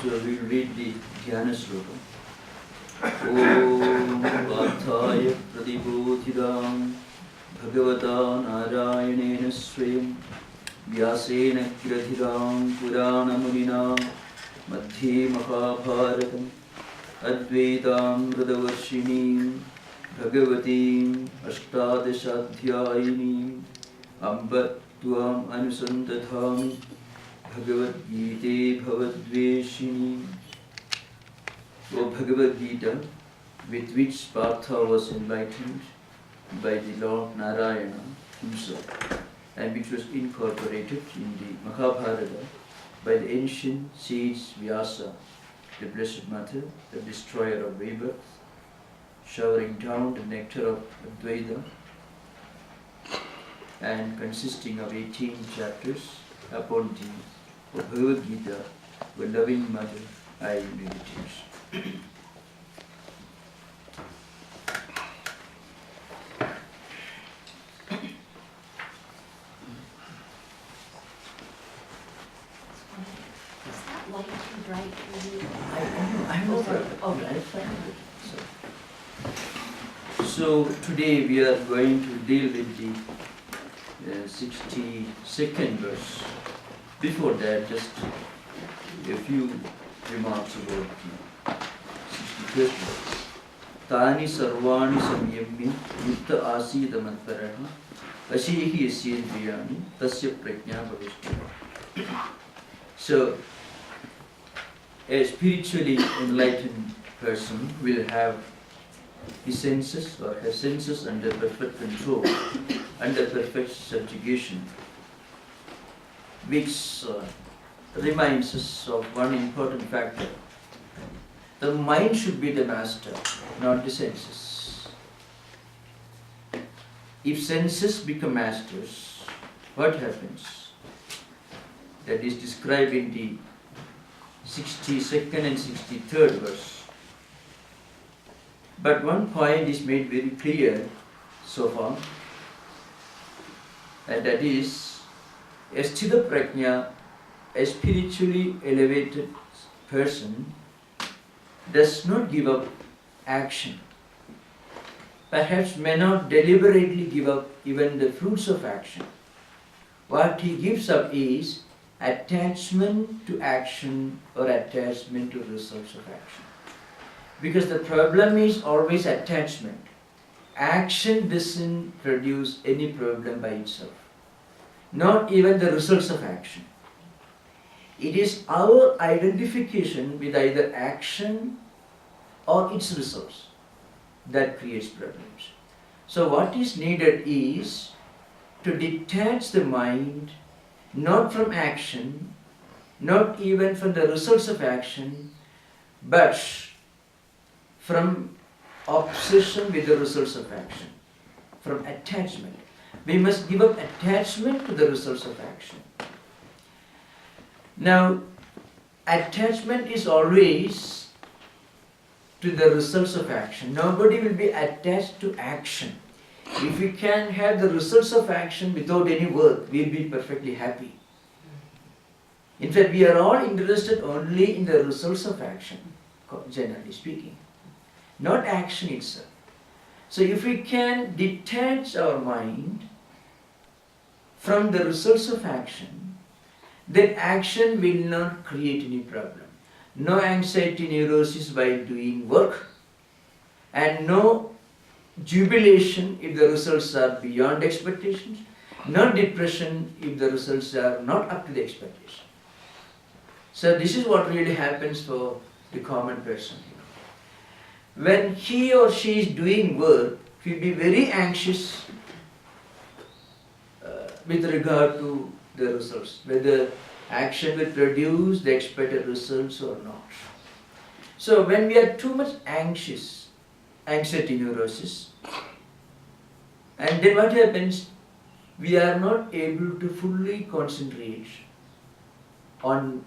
So we will read the Dhyana Sloka. Om Vathaya Pradibodhidam Bhagavata Narayanena Swayam Vyasena Kiradhidam Purana Munina Madhye Mahabharatam Advaitam Radavarshinim Bhagavatim Ashtadashadhyayinim Amba Tvam Anusantathami Bhagavad Gita Bhavadveshini. O Bhagavad Gita, with which Partha was enlightened by the Lord Narayana himself, and which was incorporated in the Mahabharata by the ancient sage Vyasa, the Blessed Mother, the destroyer of rebirth, showering down the nectar of Advaita, and consisting of 18 chapters upon the Bhagavad Gita, O loving Mother, I meditate. Light too bright for you? I know that. Okay. I find it. So today we are going to deal with the 62nd verse. Before that, just a few remarks about the 61st verse. Tani sarvani samyamya yukta asida matparaha ashihi yasyendriyani tasya prajna bhavishti. So, a spiritually enlightened person will have his senses or her senses under perfect control, under perfect subjugation, which reminds us of one important factor. The mind should be the master, not the senses. If senses become masters, what happens? That is described in the 62nd and 63rd verse. But one point is made very clear so far, and that is a Sthithaprajna, a spiritually elevated person, does not give up action. Perhaps may not deliberately give up even the fruits of action. What he gives up is attachment to action or attachment to results of action. Because the problem is always attachment. Action doesn't produce any problem by itself. Not even the results of action. It is our identification with either action or its results that creates problems. So what is needed is to detach the mind not from action, not even from the results of action, but from obsession with the results of action, from attachment. We must give up attachment to the results of action. Now, attachment is always to the results of action. Nobody will be attached to action. If we can have the results of action without any work, we will be perfectly happy. In fact, we are all interested only in the results of action, generally speaking, not action itself. So if we can detach our mind from the results of action, then action will not create any problem. No anxiety neurosis while doing work, and no jubilation if the results are beyond expectations, no depression if the results are not up to the expectation. So this is what really happens for the common person. When he or she is doing work, he will be very anxious with regard to the results, whether action will produce the expected results or not. So when we are too much anxious, anxiety neurosis, and then what happens? We are not able to fully concentrate on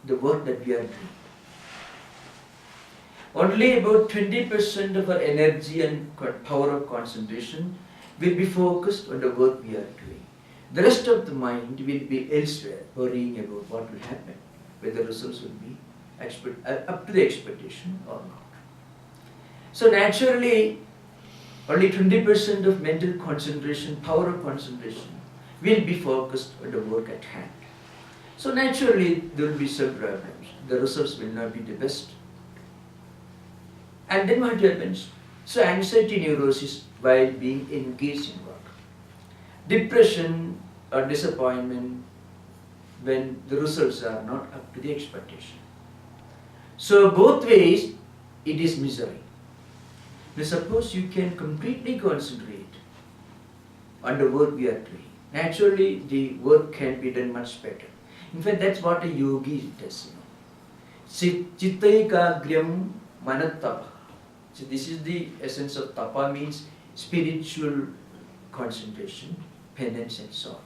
the work that we are doing. Only about 20% of our energy and power of concentration will be focused on the work we are doing. The rest of the mind will be elsewhere, worrying about what will happen, where the results will be, up to the expectation or not. So naturally, only 20% of mental concentration, power of concentration, will be focused on the work at hand. So naturally, there will be some problems. The results will not be the best. And then what happens? So anxiety neurosis while being engaged in work. Depression or disappointment when the results are not up to the expectation. So both ways, it is misery. Now suppose you can completely concentrate on the work we are doing. Naturally, the work can be done much better. In fact, that's what a yogi does. Chittaikagryam manatapa. So this is the essence of tapa, means spiritual concentration, penance and so on.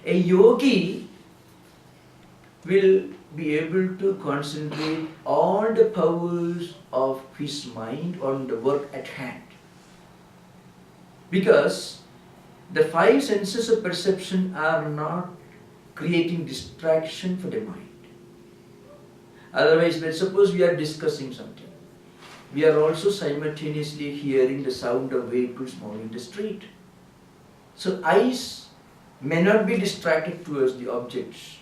A yogi will be able to concentrate all the powers of his mind on the work at hand. Because the five senses of perception are not creating distraction for the mind. Otherwise, let's suppose we are discussing something. We are also simultaneously hearing the sound of vehicles moving in the street. So eyes may not be distracted towards the objects,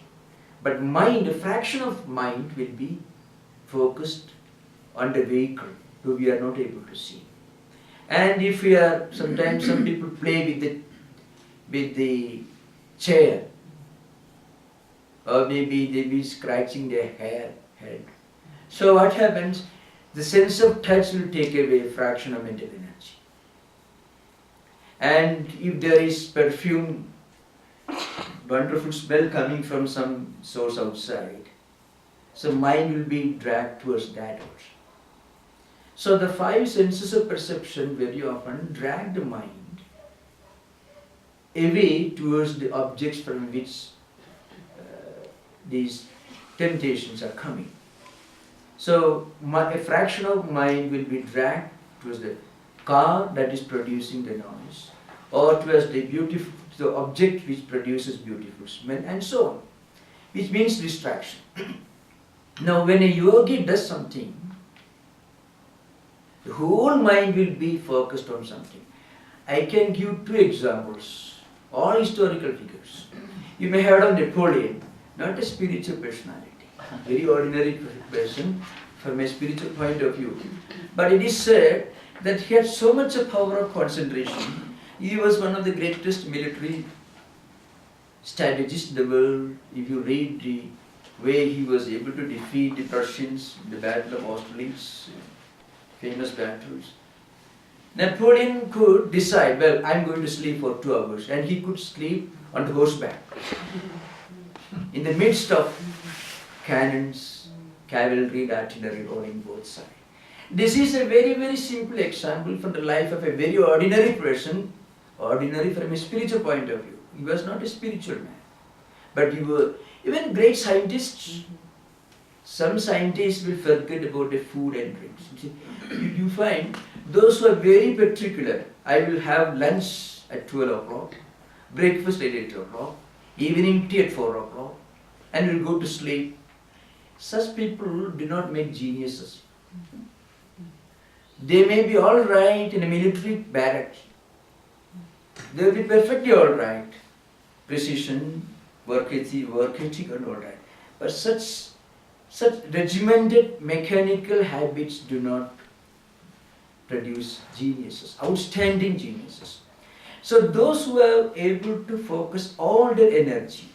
but mind, a fraction of mind will be focused on the vehicle, though we are not able to see. And if we are, sometimes some people play with the chair, or maybe they be scratching their head. So what happens? The sense of touch will take away a fraction of mental energy. And if there is perfume, wonderful smell coming from some source outside, so mind will be dragged towards that also. So the five senses of perception very often drag the mind away towards the objects from which these temptations are coming. So a fraction of mind will be dragged towards the car that is producing the noise, or towards the object which produces beautiful smell, and so on, which means distraction. Now when a yogi does something, the whole mind will be focused on something. I can give two examples, all historical figures. You may have heard of Napoleon, not a spiritual personality, very ordinary person from a spiritual point of view. But it is said that he had so much of power of concentration. He was one of the greatest military strategists in the world. If you read the way he was able to defeat the Prussians in the Battle of Austerlitz, famous battles. Napoleon could decide, well, I'm going to sleep for 2 hours, and he could sleep on the horseback in the midst of cannons, cavalry, artillery rolling both sides. This is a very, very simple example from the life of a very ordinary person, ordinary from a spiritual point of view. He was not a spiritual man, but he was, even great scientists, some scientists will forget about the food and drinks. You find those who are very particular, I will have lunch at 12 o'clock, breakfast at 8 o'clock, evening tea at 4 o'clock, and will go to sleep. Such people do not make geniuses. They may be all right in a military barracks. They will be perfectly all right. Precision, work ethic and all that. But such regimented mechanical habits do not produce geniuses, outstanding geniuses. So those who are able to focus all their energy,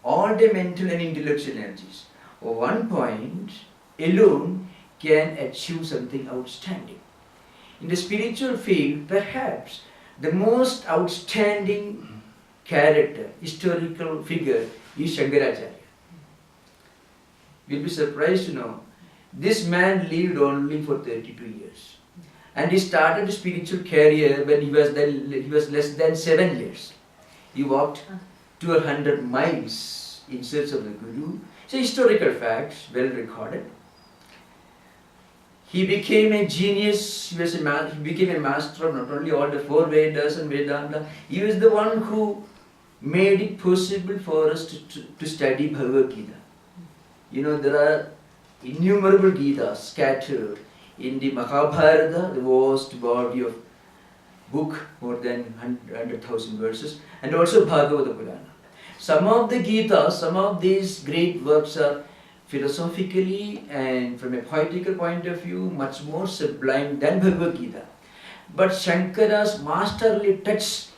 all their mental and intellectual energies, on one point alone can achieve something outstanding. In the spiritual field, perhaps the most outstanding character, historical figure is Shankaracharya. You'll be surprised to know, this man lived only for 32 years. And he started his spiritual career when he was less than 7 years. He walked 200 miles in search of the Guru. So historical facts, well recorded. He became a genius, he became a master of not only all the 4 Vedas and Vedanta, he was the one who made it possible for us to study Bhagavad Gita. You know, there are innumerable Gitas scattered in the Mahabharata, the vast body of book, more than 100,000 verses, and also Bhagavata Purana. Some of the Gitas, some of these great works are philosophically and from a poetical point of view much more sublime than Bhagavad Gita. But Shankara's masterly touch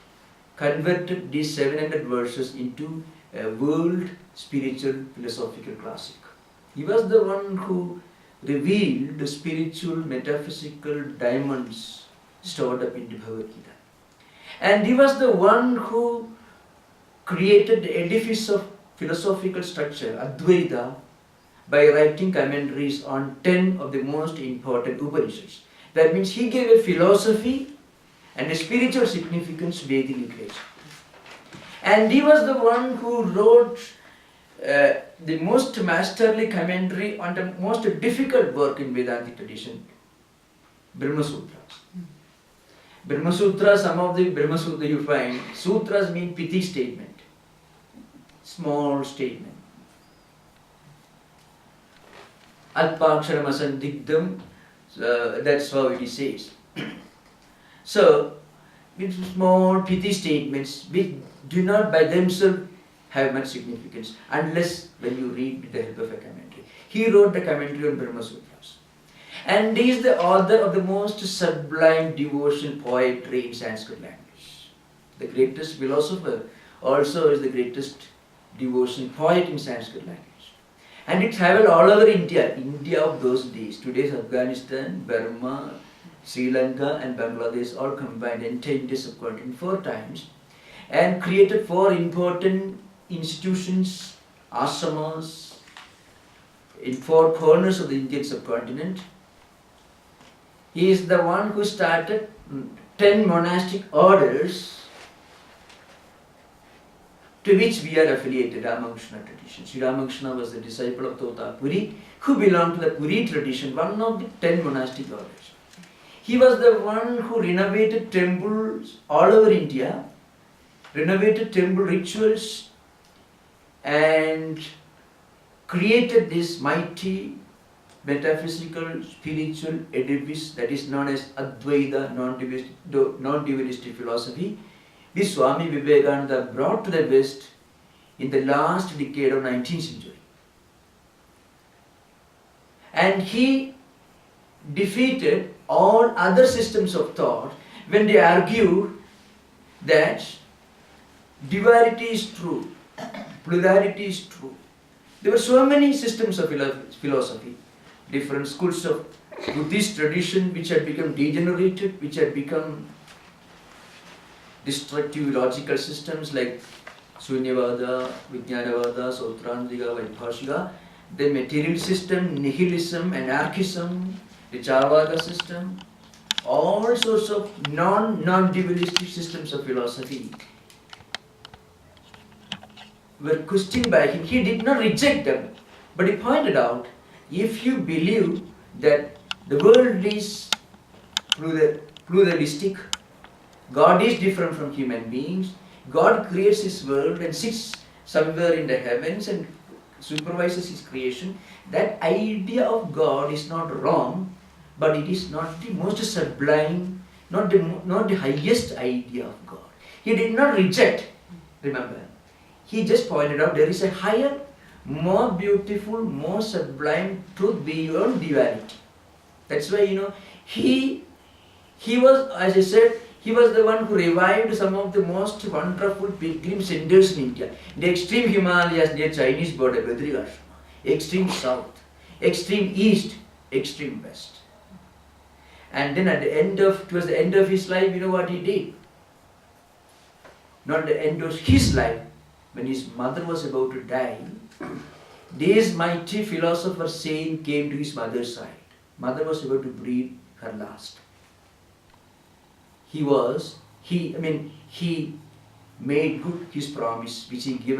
converted these 700 verses into a world spiritual philosophical classic. He was the one who revealed the spiritual metaphysical diamonds stored up in the Bhagavad Gita. And he was the one who created the edifice of philosophical structure, Advaita, by writing commentaries on 10 of the most important Upanishads. That means he gave a philosophy and a spiritual significance to Vedic literature. And he was the one who wrote the most masterly commentary on the most difficult work in Vedantic tradition, Brahma Sutras. Brahma Sutras, some of the Brahma Sutras you find, sutras mean pithy statement, small statement. Alpaksharam asandigdam, that's how it says. So, with small pithy statements which do not by themselves have much significance unless when you read with the help of a commentary. He wrote the commentary on Brahma Sutras. And he is the author of the most sublime devotion poetry in Sanskrit language. The greatest philosopher also is the greatest devotion poet in Sanskrit language. And it traveled all over India, India of those days. Today's Afghanistan, Burma, Sri Lanka and Bangladesh all combined, entire Indian subcontinent 4 times, and created 4 important institutions, ashramas, in 4 corners of the Indian subcontinent. He is the one who started 10 monastic orders to which we are affiliated, Ramakrishna tradition. Sri Ramakrishna was the disciple of Tota Puri, who belonged to the Puri tradition, one of the 10 monastic orders. He was the one who renovated temples all over India, renovated temple rituals, and created this mighty metaphysical, spiritual edifice that is known as Advaita, non-dualistic philosophy, which Swami Vivekananda brought to the West in the last decade of 19th century. And he defeated all other systems of thought when they argued that duality is true, plurality is true. There were so many systems of philosophy, different schools of Buddhist tradition which had become degenerated, which had become destructive logical systems like Sunyavada, Vijnanavada, Sautrantika, Vaibhashika, the material system, nihilism, anarchism, the Charvaka system, all sorts of non-dualistic systems of philosophy were questioned by him. He did not reject them, but he pointed out, if you believe that the world is pluralistic, God is different from human beings, God creates his world and sits somewhere in the heavens and supervises his creation, that idea of God is not wrong, but it is not the most sublime, not the highest idea of God. He did not reject, remember. He just pointed out there is a higher, more beautiful, more sublime truth beyond duality. That's why, he was, as I said, he was the one who revived some of the most wonderful pilgrim centers in India. The extreme Himalayas near Chinese border, Badrinath, extreme south, extreme east, extreme west. And then towards the end of his life, you know what he did? Not the end of his life, when his mother was about to die, this mighty philosopher saint came to his mother's side. Mother was about to breathe her last. He made good his promise which he gave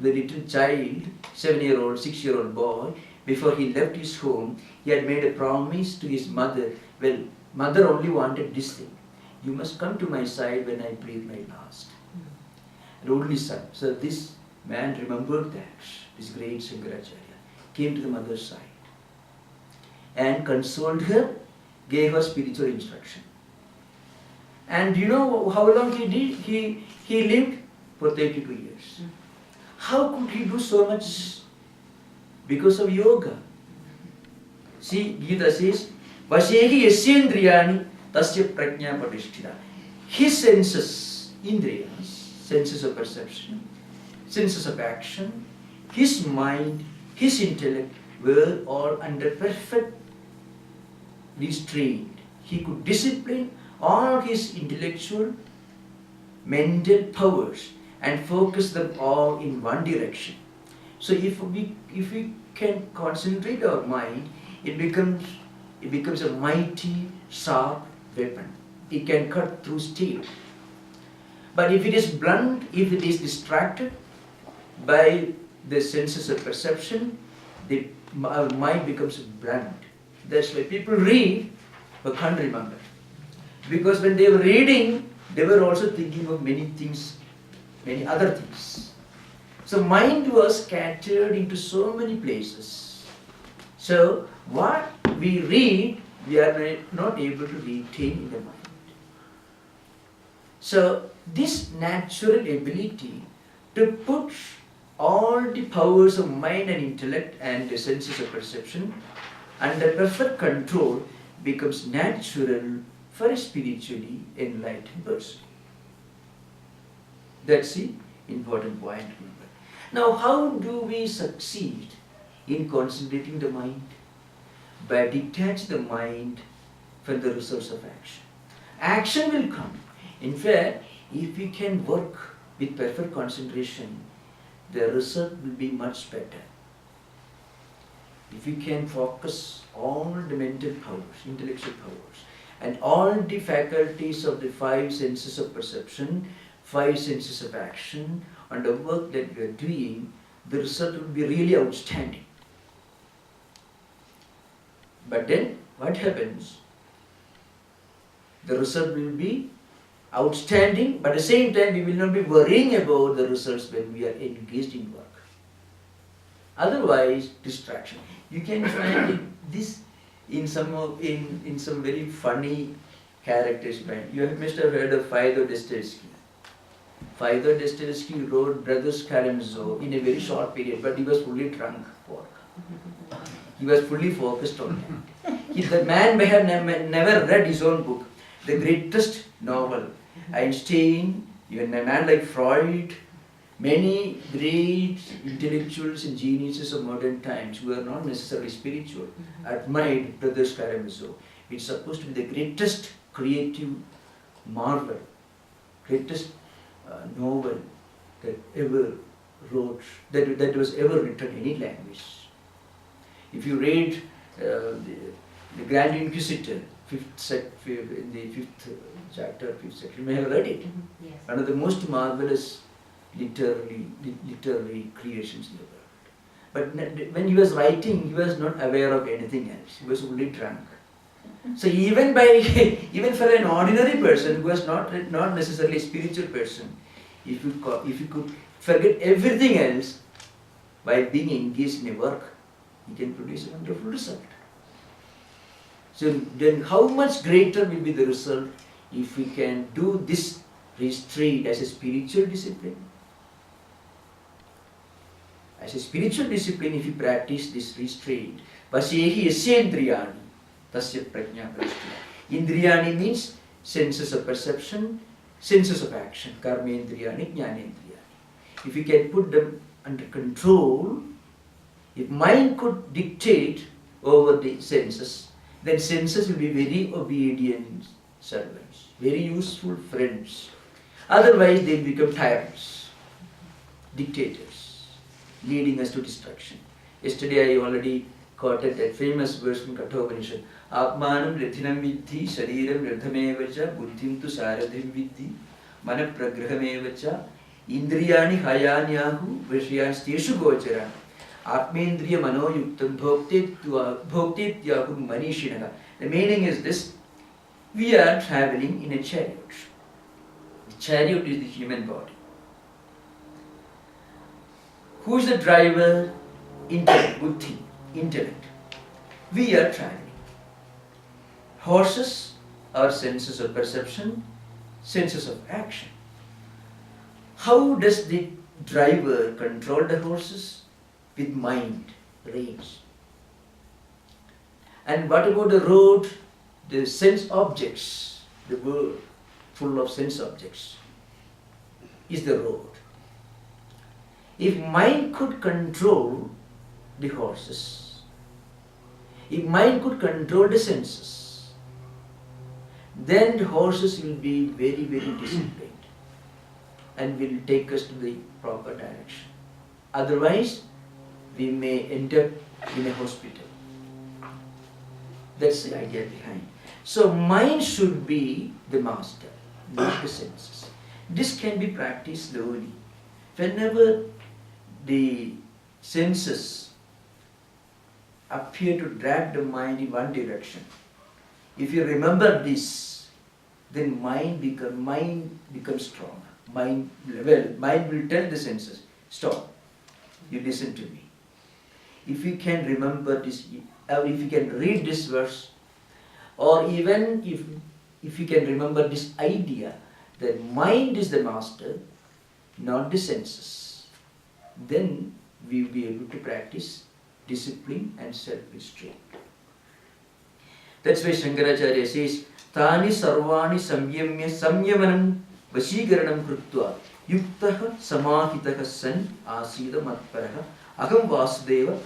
the little child, 7-year-old, 6-year-old boy, before he left his home. He had made a promise to his mother. Well, mother only wanted this thing: you must come to my side when I breathe my last. And only son. So this man remembered that, this great Shankara Acharya, came to the mother's side. and consoled her, gave her spiritual instruction. And you know how long he did? He lived for 32 years. How could he do so much? Because of yoga. See, Gita says, Vashehi yasyendriyani tasya prajna patishtita. His senses, indriyas, senses of perception, senses of action, his mind, his intellect were all under perfect restraint. He could discipline all his intellectual, mental powers and focus them all in one direction. So if we can concentrate our mind, it becomes a mighty, sharp weapon. It can cut through steel. But if it is blunt, if it is distracted by the senses of perception, our mind becomes blunt. That's why people read but can't remember. Because when they were reading, they were also thinking of many things, many other things. So mind was scattered into so many places. So what we read, we are not able to retain in the mind. So this natural ability to put all the powers of mind and intellect and the senses of perception under perfect control becomes natural for a spiritually enlightened person. That's the important point. Now, how do we succeed in concentrating the mind? By detaching the mind from the results of action. Action will come. In fact, if we can work with perfect concentration, the result will be much better. If we can focus all the mental powers, intellectual powers, and all the faculties of the five senses of perception, five senses of action, on the work that we are doing, the result will be really outstanding. But then, what happens? The result will be outstanding, but at the same time, we will not be worrying about the results when we are engaged in work. Otherwise, distraction. You can find this in some very funny characters. You must have heard of Fyodor Dostoevsky. Fyodor Dostoevsky wrote Brothers Karamazov in a very short period, but he was fully drunk for. He was fully focused on that. The man may have never read his own book, the greatest novel. Einstein, even a man like Freud, many great intellectuals and geniuses of modern times who are not necessarily spiritual, admired Brothers Karamazov. It's supposed to be the greatest creative marvel, greatest novel that ever wrote, that was ever written in any language. If you read the Grand Inquisitor, in the fifth chapter, fifth section, you may have read it. Yes. One of the most marvelous literary creations in the world. But when he was writing, he was not aware of anything else. He was only drunk. So even for an ordinary person who was not necessarily a spiritual person, if you could forget everything else while being engaged in a work, he can produce a wonderful result. So then how much greater will be the result if we can do this restraint as a spiritual discipline? As a spiritual discipline, if you practice this restraint, Vasyehi yasyendriyani tasya prajna patishtita. Indriyani means senses of perception, senses of action, karmendriyani, jnanendriyani. If you can put them under control, if mind could dictate over the senses, then senses will be very obedient servants, very useful friends. Otherwise, they become tyrants, dictators, leading us to destruction. Yesterday, I already quoted that famous verse from Kathopanishad. Atmanam rithinam vidhi, shariram radhamevacha, buddhim tu saradhim vidhi, mana pragrahamevacha, indriyani hayanyahu, vishyan steshu gochara. Atmendriya manoyuktam bhoktetyahu manishinaha. The meaning is this: we are traveling in a chariot. The chariot is the human body. Who is the driver? Intellect, buddhi, intellect. We are traveling. Horses are senses of perception, senses of action. How does the driver control the horses? With mind, reins. And what about the road? The sense objects, the world full of sense objects is the road. If mind could control the horses, if mind could control the senses, then the horses will be very, very disciplined and will take us to the proper direction. Otherwise, we may end up in a hospital. That's the idea behind. So mind should be the master, not the senses. This can be practiced slowly. Whenever the senses appear to drag the mind in one direction, if you remember this, then mind becomes strong. Mind will tell the senses, stop, you listen to me. If you can remember this, or if you can read this verse, or even if you can remember this idea that mind is the master, not the senses, then we will be able to practice discipline and self-restraint. That's why Shankaracharya says, Tani sarvani samyamya samyamanam vashigaranam krutva yuktaha samahitaha san asida matparaha aham vasudeva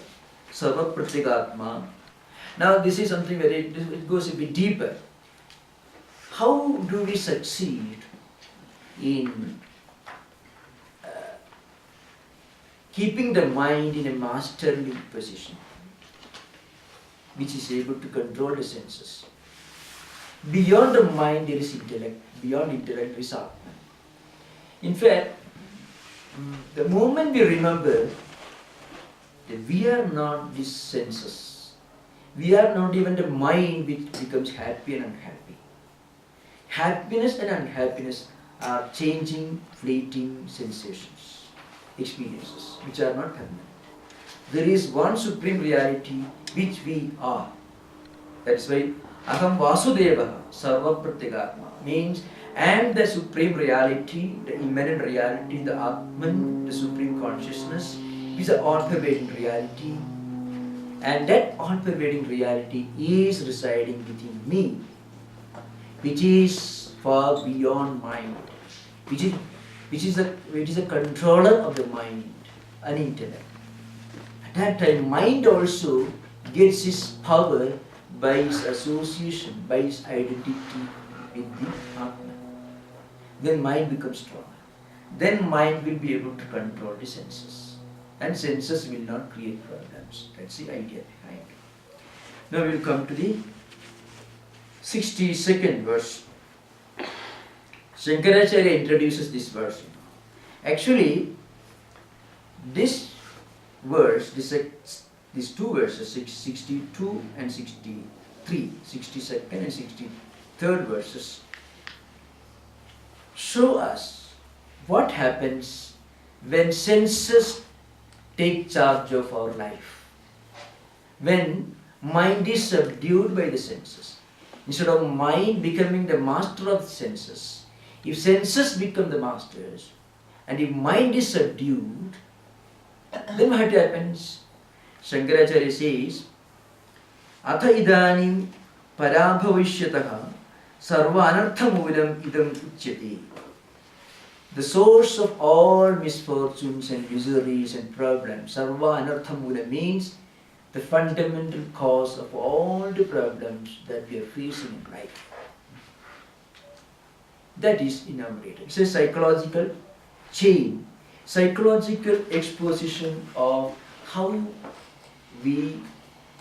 sarva pratyagatma. Now this is something it goes a bit deeper. How do we succeed in keeping the mind in a masterly position, which is able to control the senses? Beyond the mind there is intellect, beyond intellect there is Atma. In fact, the moment we remember that we are not these senses, we are not even the mind which becomes happy and unhappy. Happiness and unhappiness are changing, fleeting sensations, experiences, which are not permanent. There is one supreme reality which we are. That's why Aham Vasudeva Sarva Pratyagatma means I am the supreme reality, the immanent reality, the Atman, the supreme consciousness, is an all-pervading reality. And that all-pervading reality is residing within me, which is far beyond mind, which is a controller of the mind, an intellect. At that time, mind also gets its power by its association, by its identity with the Atman. Then mind becomes stronger. Then mind will be able to control the senses. And senses will not create problems. That's the idea behind it. Now we will come to the 62nd verse. Shankaracharya introduces this verse. Actually, this verse, these two verses, 62 and 63, 62nd and 63rd verses, show us what happens when senses take charge of our life. When mind is subdued by the senses. Instead of mind becoming the master of the senses, if senses become the masters, and if mind is subdued, then what happens? Shankaracharya says, Atha idanim parabhavishyataha sarva anartha moolam idam uchyate. The source of all misfortunes and miseries and problems, sarva anartha moolam, means the fundamental cause of all the problems that we are facing in life. That is enumerated. It's a psychological chain, psychological exposition of how we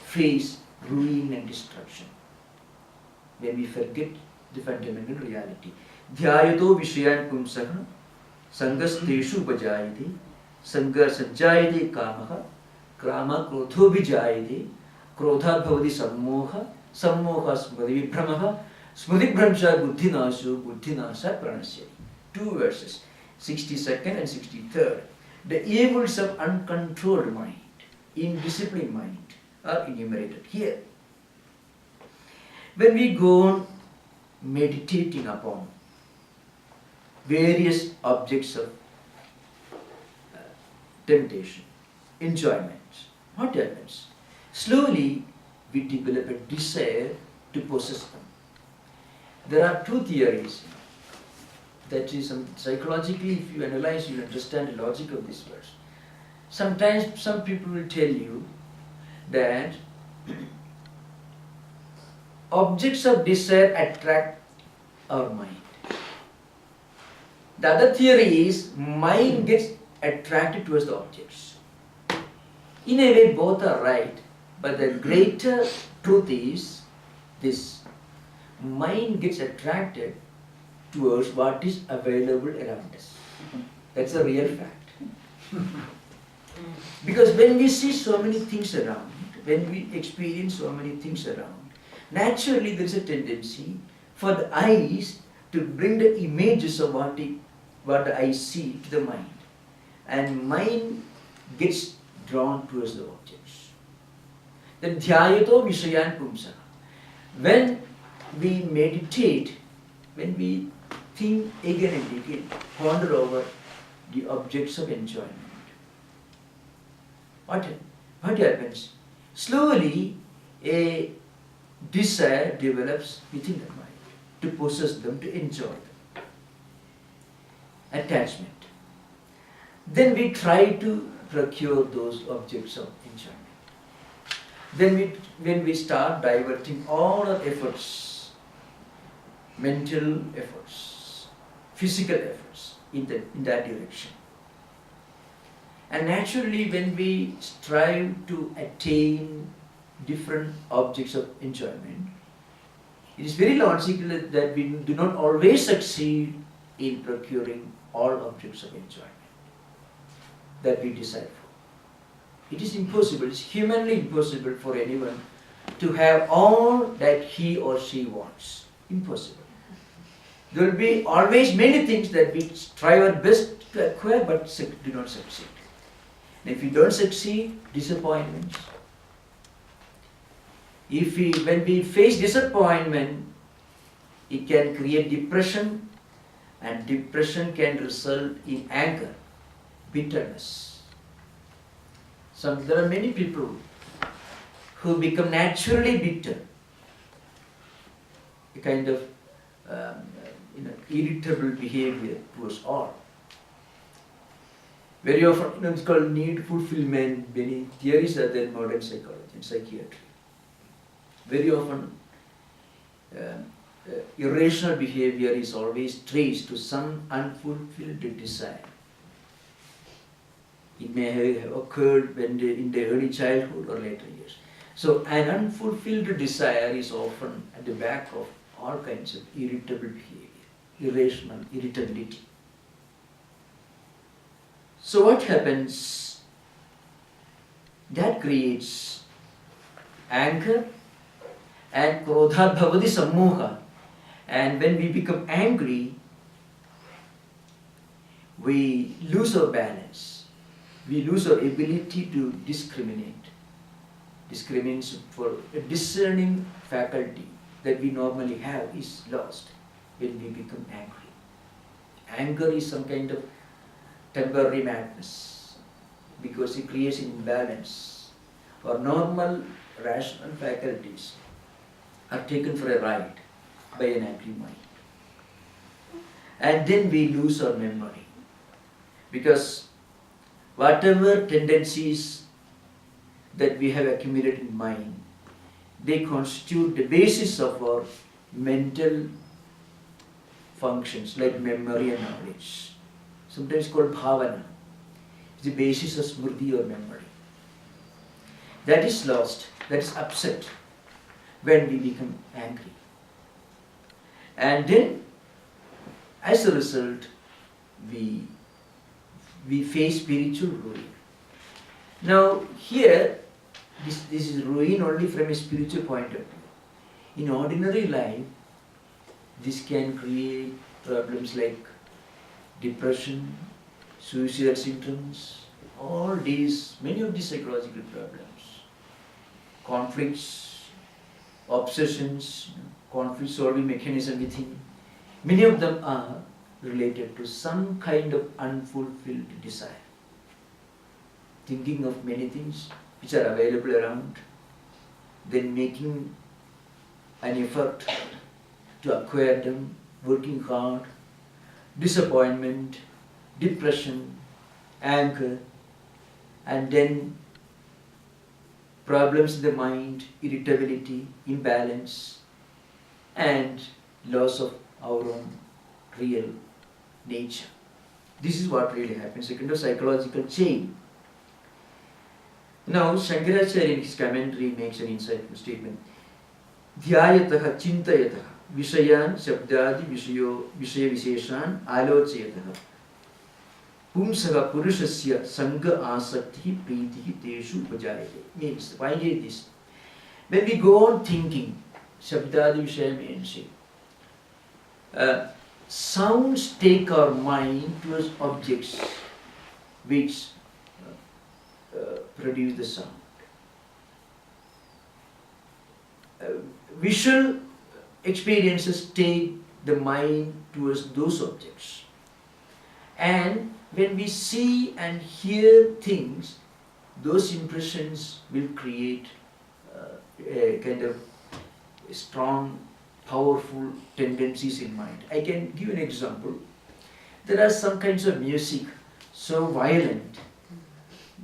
face ruin and destruction when we forget the fundamental reality. Dhyayato vishayan pumsaha sangasteshu upajayate sanga sajjayate kamaha krama krodho vijayate krodha bhavati sammoha sammoha smriti vibhramaha smriti vibhramsha buddhinasho buddhinasa pranasyati. Two verses, 62nd and 63rd. The evils of uncontrolled mind, indisciplined mind, are enumerated here. When we go on meditating upon various objects of temptation, enjoyment, what happens? Slowly we develop a desire to possess them. There are two theories. That is, psychologically, if you analyze, you understand the logic of this verse. Sometimes some people will tell you that objects of desire attract our mind. The other theory is mind gets attracted towards the objects. In a way, both are right, but the greater truth is this: mind gets attracted towards what is available around us. That's a real fact. Because when we see so many things around, when we experience so many things around, naturally there is a tendency for the eyes to bring the images of what the eye see to the mind. And mind gets drawn towards the objects. Then dhyayato vishayan pumsa. When we meditate, when we think again and again, ponder over the objects of enjoyment, what happens? Slowly a desire develops within the mind to possess them, to enjoy them. Attachment. Then we try to procure those objects of enjoyment. Then when we start diverting all our efforts, mental efforts, physical efforts in that direction. And naturally, when we strive to attain different objects of enjoyment, it is very logical that we do not always succeed in procuring all objects of enjoyment that we desire for. It is impossible, it is humanly impossible for anyone to have all that he or she wants. Impossible. There will be always many things that we try our best to acquire but do not succeed. And if we don't succeed, disappointments. When we face disappointment, it can create depression, and depression can result in anger, bitterness. There are many people who become naturally bitter, a kind of irritable behavior towards all. Very often, it's called need fulfillment. Many theories are there in modern psychology and psychiatry. Very often, irrational behavior is always traced to some unfulfilled desire. It may have occurred in the early childhood or later years. So, an unfulfilled desire is often at the back of all kinds of irritable behavior, irrational irritability. So what happens? That creates anger, and krodhat bhavati sammoha. And when we become angry, we lose our balance. We lose our ability to discriminate. Discrimination for a discerning faculty that we normally have is lost when we become angry. Anger is some kind of temporary madness because it creates imbalance. Our normal rational faculties are taken for a ride by an angry mind. And then we lose our memory because whatever tendencies that we have accumulated in mind, they constitute the basis of our mental functions like memory and knowledge. Sometimes called bhavana. It's the basis of smriti or memory. That is lost, that is upset when we become angry. And then, as a result, we face spiritual ruin. Now, here, this is ruin only from a spiritual point of view. In ordinary life, this can create problems like depression, suicidal symptoms, all these, many of these psychological problems, conflicts, obsessions, conflict solving mechanism within. Many of them are related to some kind of unfulfilled desire. Thinking of many things which are available around, then making an effort to acquire them, working hard, disappointment, depression, anger, and then problems in the mind, irritability, imbalance, and loss of our own real nature. This is what really happens, a kind of psychological chain. Now, Shankaracharya in his commentary makes an insightful statement. Dhyayataha chintayataha vishayan shabdadi vishaya visheshan alochayataha pumsaha purushasya sangha asakti pritihi teshu upajayate. Means, why is this? When we go on thinking, shabdadi vishaya means sounds take our mind towards objects which produce the sound. Visual experiences take the mind towards those objects. And when we see and hear things, those impressions will create a kind of strong, powerful tendencies in mind. I can give an example. There are some kinds of music so violent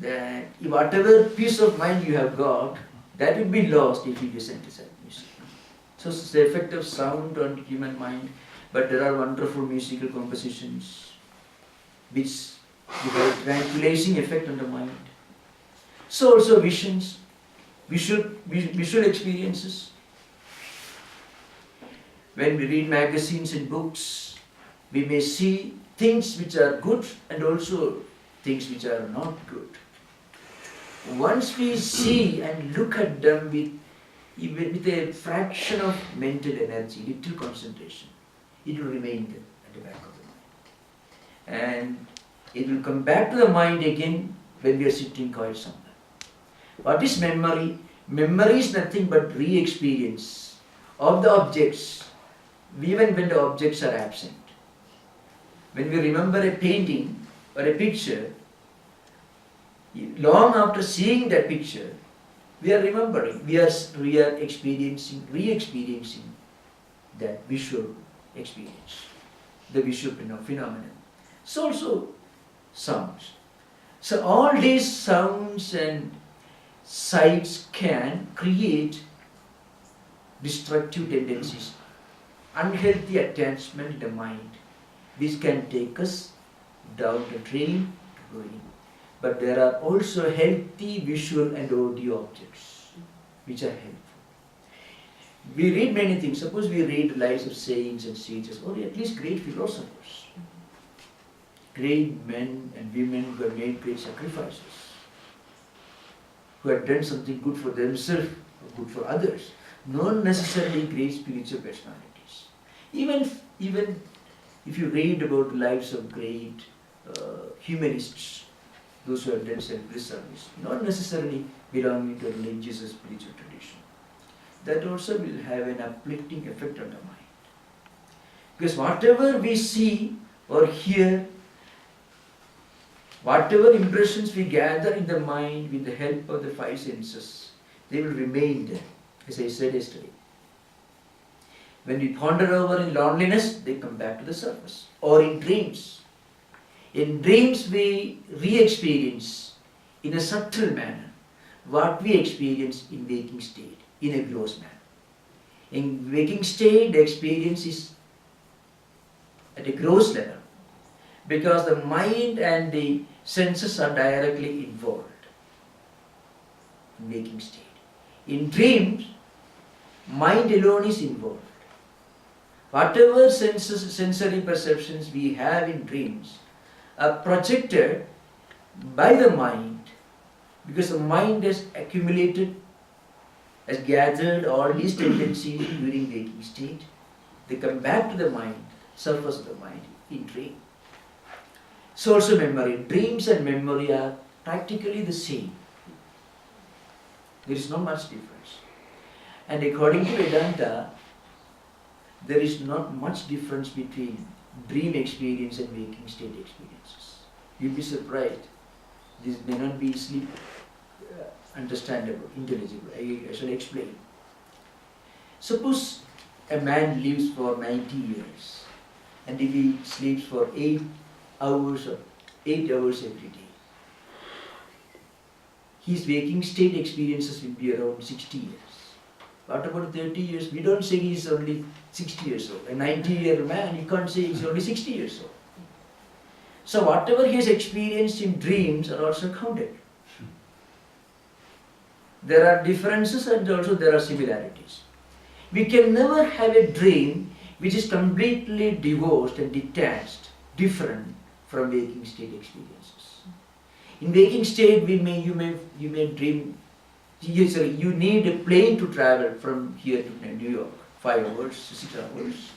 that whatever peace of mind you have got, that will be lost if you listen to such music. So it's the effect of sound on human mind, but there are wonderful musical compositions which have a tranquilizing effect on the mind. So also visions, visual experiences. When we read magazines and books, we may see things which are good and also things which are not good. Once we see and look at them with a fraction of mental energy, little concentration, it will remain at the back of the mind. And it will come back to the mind again when we are sitting quiet somewhere. What is memory? Memory is nothing but re-experience of the objects, even when the objects are absent. When we remember a painting or a picture, long after seeing that picture, we are remembering, we are experiencing, re-experiencing that visual experience, the visual phenomenon. So also sounds. So all these sounds and sights can create destructive tendencies, unhealthy attachment in the mind, which can take us down the drain to going. But there are also healthy visual and audio objects which are helpful. We read many things. Suppose we read lives of saints and sages, or at least great philosophers, great men and women who have made great sacrifices, who have done something good for themselves or good for others, not necessarily great spiritual personalities. Even if you read about the lives of great humanists, those who have done selfless service, not necessarily belonging to a religious or spiritual tradition, that also will have an uplifting effect on the mind. Because whatever we see or hear, whatever impressions we gather in the mind with the help of the five senses, they will remain there, as I said yesterday. When we ponder over in loneliness, they come back to the surface. Or in dreams. In dreams we re-experience in a subtle manner what we experience in waking state, in a gross manner. In waking state, the experience is at a gross level, because the mind and the senses are directly involved in waking state. In dreams, mind alone is involved. Whatever sensory perceptions we have in dreams are projected by the mind, because the mind has accumulated, has gathered all these tendencies during waking state. They come back to the mind, surface of the mind in dream. So also memory. Dreams and memory are practically the same. There is not much difference. And according to Vedanta, there is not much difference between dream experience and waking state experiences. You'll be surprised. This may not be easily understandable, intelligible. I shall explain. Suppose a man lives for 90 years and if he sleeps for 8 hours every day, his waking state experiences will be around 60 years. What about 30 years? We don't say he's only 60 years old. A 90-year man, you can't say he's only 60 years old. So whatever he has experienced in dreams are also counted. There are differences and also there are similarities. We can never have a dream which is completely divorced and detached, different from waking state experiences. In waking state, you may dream. You need a plane to travel from here to New York, 5 hours, 6 hours.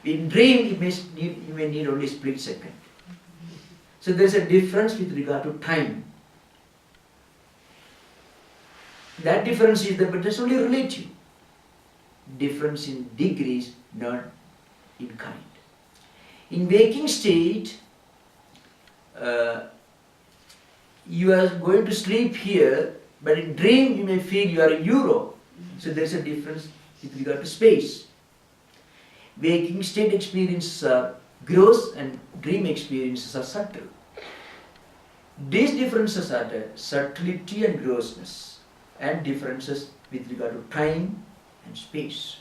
In dream, you may need only a split second. So there is a difference with regard to time. That difference is there, but that's only relative. Difference in degrees, not in kind. In waking state, you are going to sleep here, but in dream you may feel you are in Europe. So there is a difference with regard to space. Waking state experiences are gross and dream experiences are subtle. These differences are the subtlety and grossness, and differences with regard to time and space.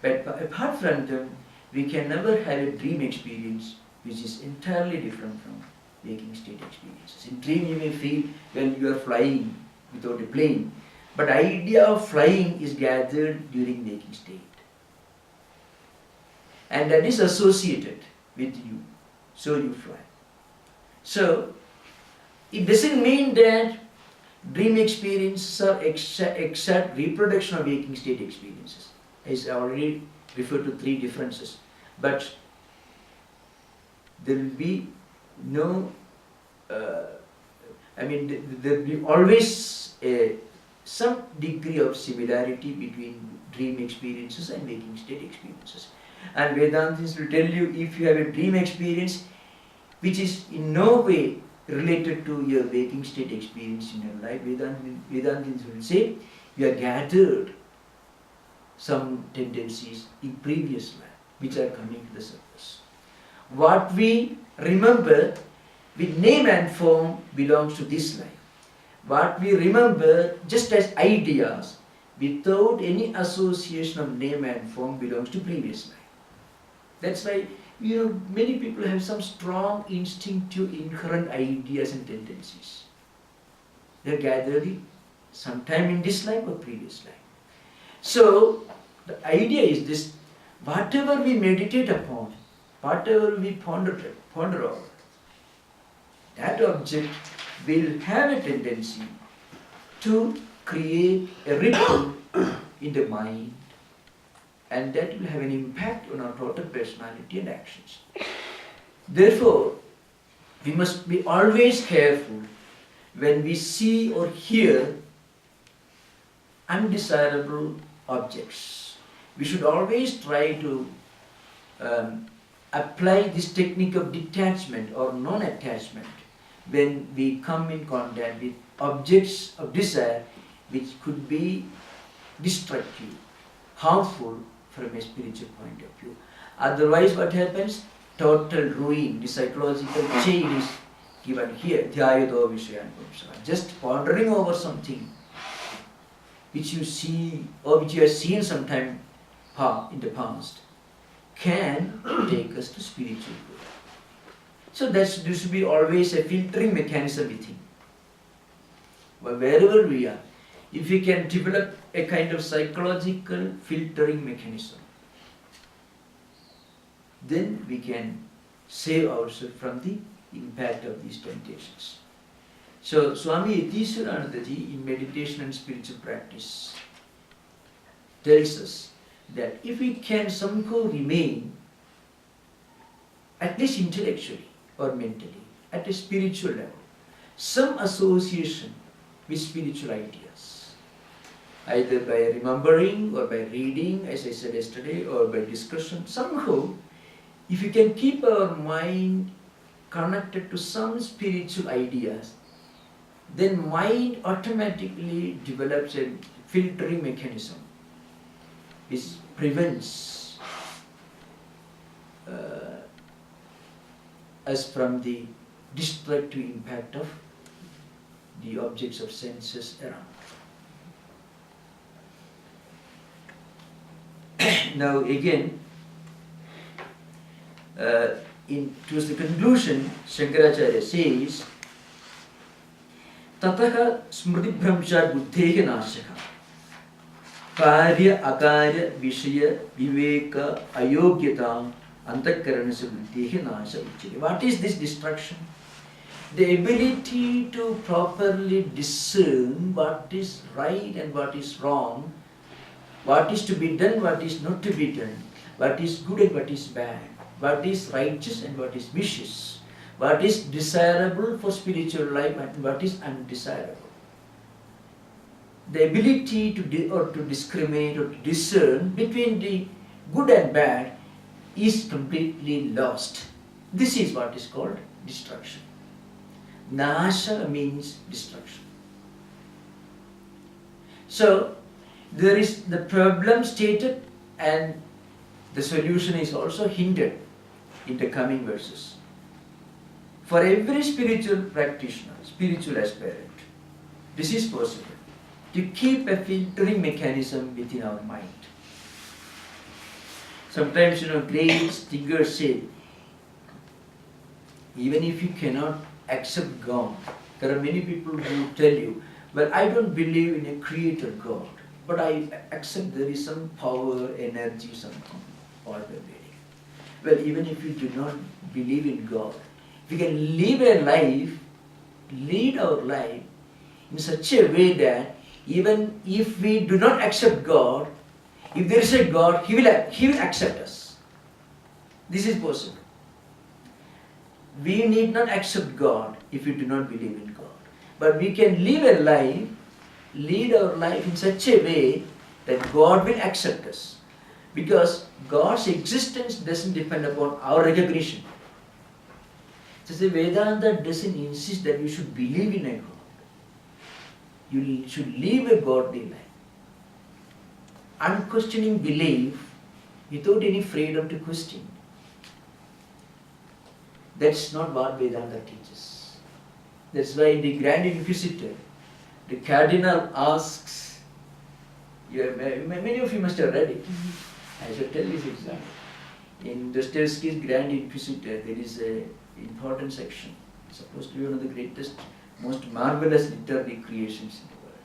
But apart from them, we can never have a dream experience which is entirely different from waking state experiences. In dream you may feel when you are flying without a plane, but idea of flying is gathered during waking state. And that is associated with you, so you fly. So, it doesn't mean that dream experiences are exact reproduction of waking state experiences. As I already referred to 3 differences. But there will be no, there will be always some degree of similarity between dream experiences and waking state experiences. And Vedantists will tell you, if you have a dream experience which is in no way related to your waking state experience in your life, Vedantists will say you have gathered some tendencies in previous life which are coming to the surface. What we remember with name and form belongs to this life. What we remember just as ideas without any association of name and form belongs to previous life. That's why many people have some strong instinctive inherent ideas and tendencies. They are gathered sometime in this life or previous life. So the idea is this: whatever we meditate upon, whatever we ponder over, that object will have a tendency to create a ripple in the mind, and that will have an impact on our total personality and actions. Therefore, we must be always careful when we see or hear undesirable objects. We should always try to apply this technique of detachment or non-attachment when we come in contact with objects of desire which could be destructive, harmful from a spiritual point of view. Otherwise what happens? Total ruin. The psychological chain is given here. Dhyayado Vishayan. Just pondering over something which you see or which you have seen sometime in the past can take us to spiritual growth. So there should be always a filtering mechanism within. But wherever we are, if we can develop a kind of psychological filtering mechanism, then we can save ourselves from the impact of these temptations. So Swami Tattwamayanandaji in meditation and spiritual practice tells us that if we can somehow remain, at least intellectually or mentally, at a spiritual level, some association with spiritual ideas, either by remembering or by reading, as I said yesterday, or by discussion. Somehow, if you can keep our mind connected to some spiritual ideas, then mind automatically develops a filtering mechanism which prevents us from the destructive impact of the objects of senses around. Now again, towards the conclusion, Shankaracharya says, Tataha smriti brahmcha buddheha nashaka karya akarya vishaya viveka ayogyata antakaranasya buddheha nasha uchyate. What is this destruction? The ability to properly discern what is right and what is wrong, what is to be done, what is not to be done, what is good and what is bad, what is righteous and what is vicious, what is desirable for spiritual life and what is undesirable. The ability to discriminate or to discern between the good and bad is completely lost. This is what is called destruction. Nasha means destruction. So, there is the problem stated and the solution is also hinted in the coming verses. For every spiritual practitioner, spiritual aspirant, this is possible, to keep a filtering mechanism within our mind. Sometimes, great thinkers say, even if you cannot accept God, there are many people who tell you, well, I don't believe in a creator God, but I accept there is some power, energy, something, or the way. Well, even if you do not believe in God, we can live a life, lead our life in such a way that even if we do not accept God, if there is a God, He will accept us. This is possible. We need not accept God if we do not believe in God. But we can live a life, lead our life in such a way that God will accept us. Because God's existence doesn't depend upon our recognition. So the Vedanta doesn't insist that you should believe in a God. You should live a godly life. Unquestioning belief without any freedom to question. That's not what Vedanta teaches. That's why the Grand Inquisitor, the Cardinal asks, many of you must have read it. I shall tell this example. In Dostoevsky's Grand Inquisitor, there is an important section. It's supposed to be one of the greatest, most marvelous literary creations in the world.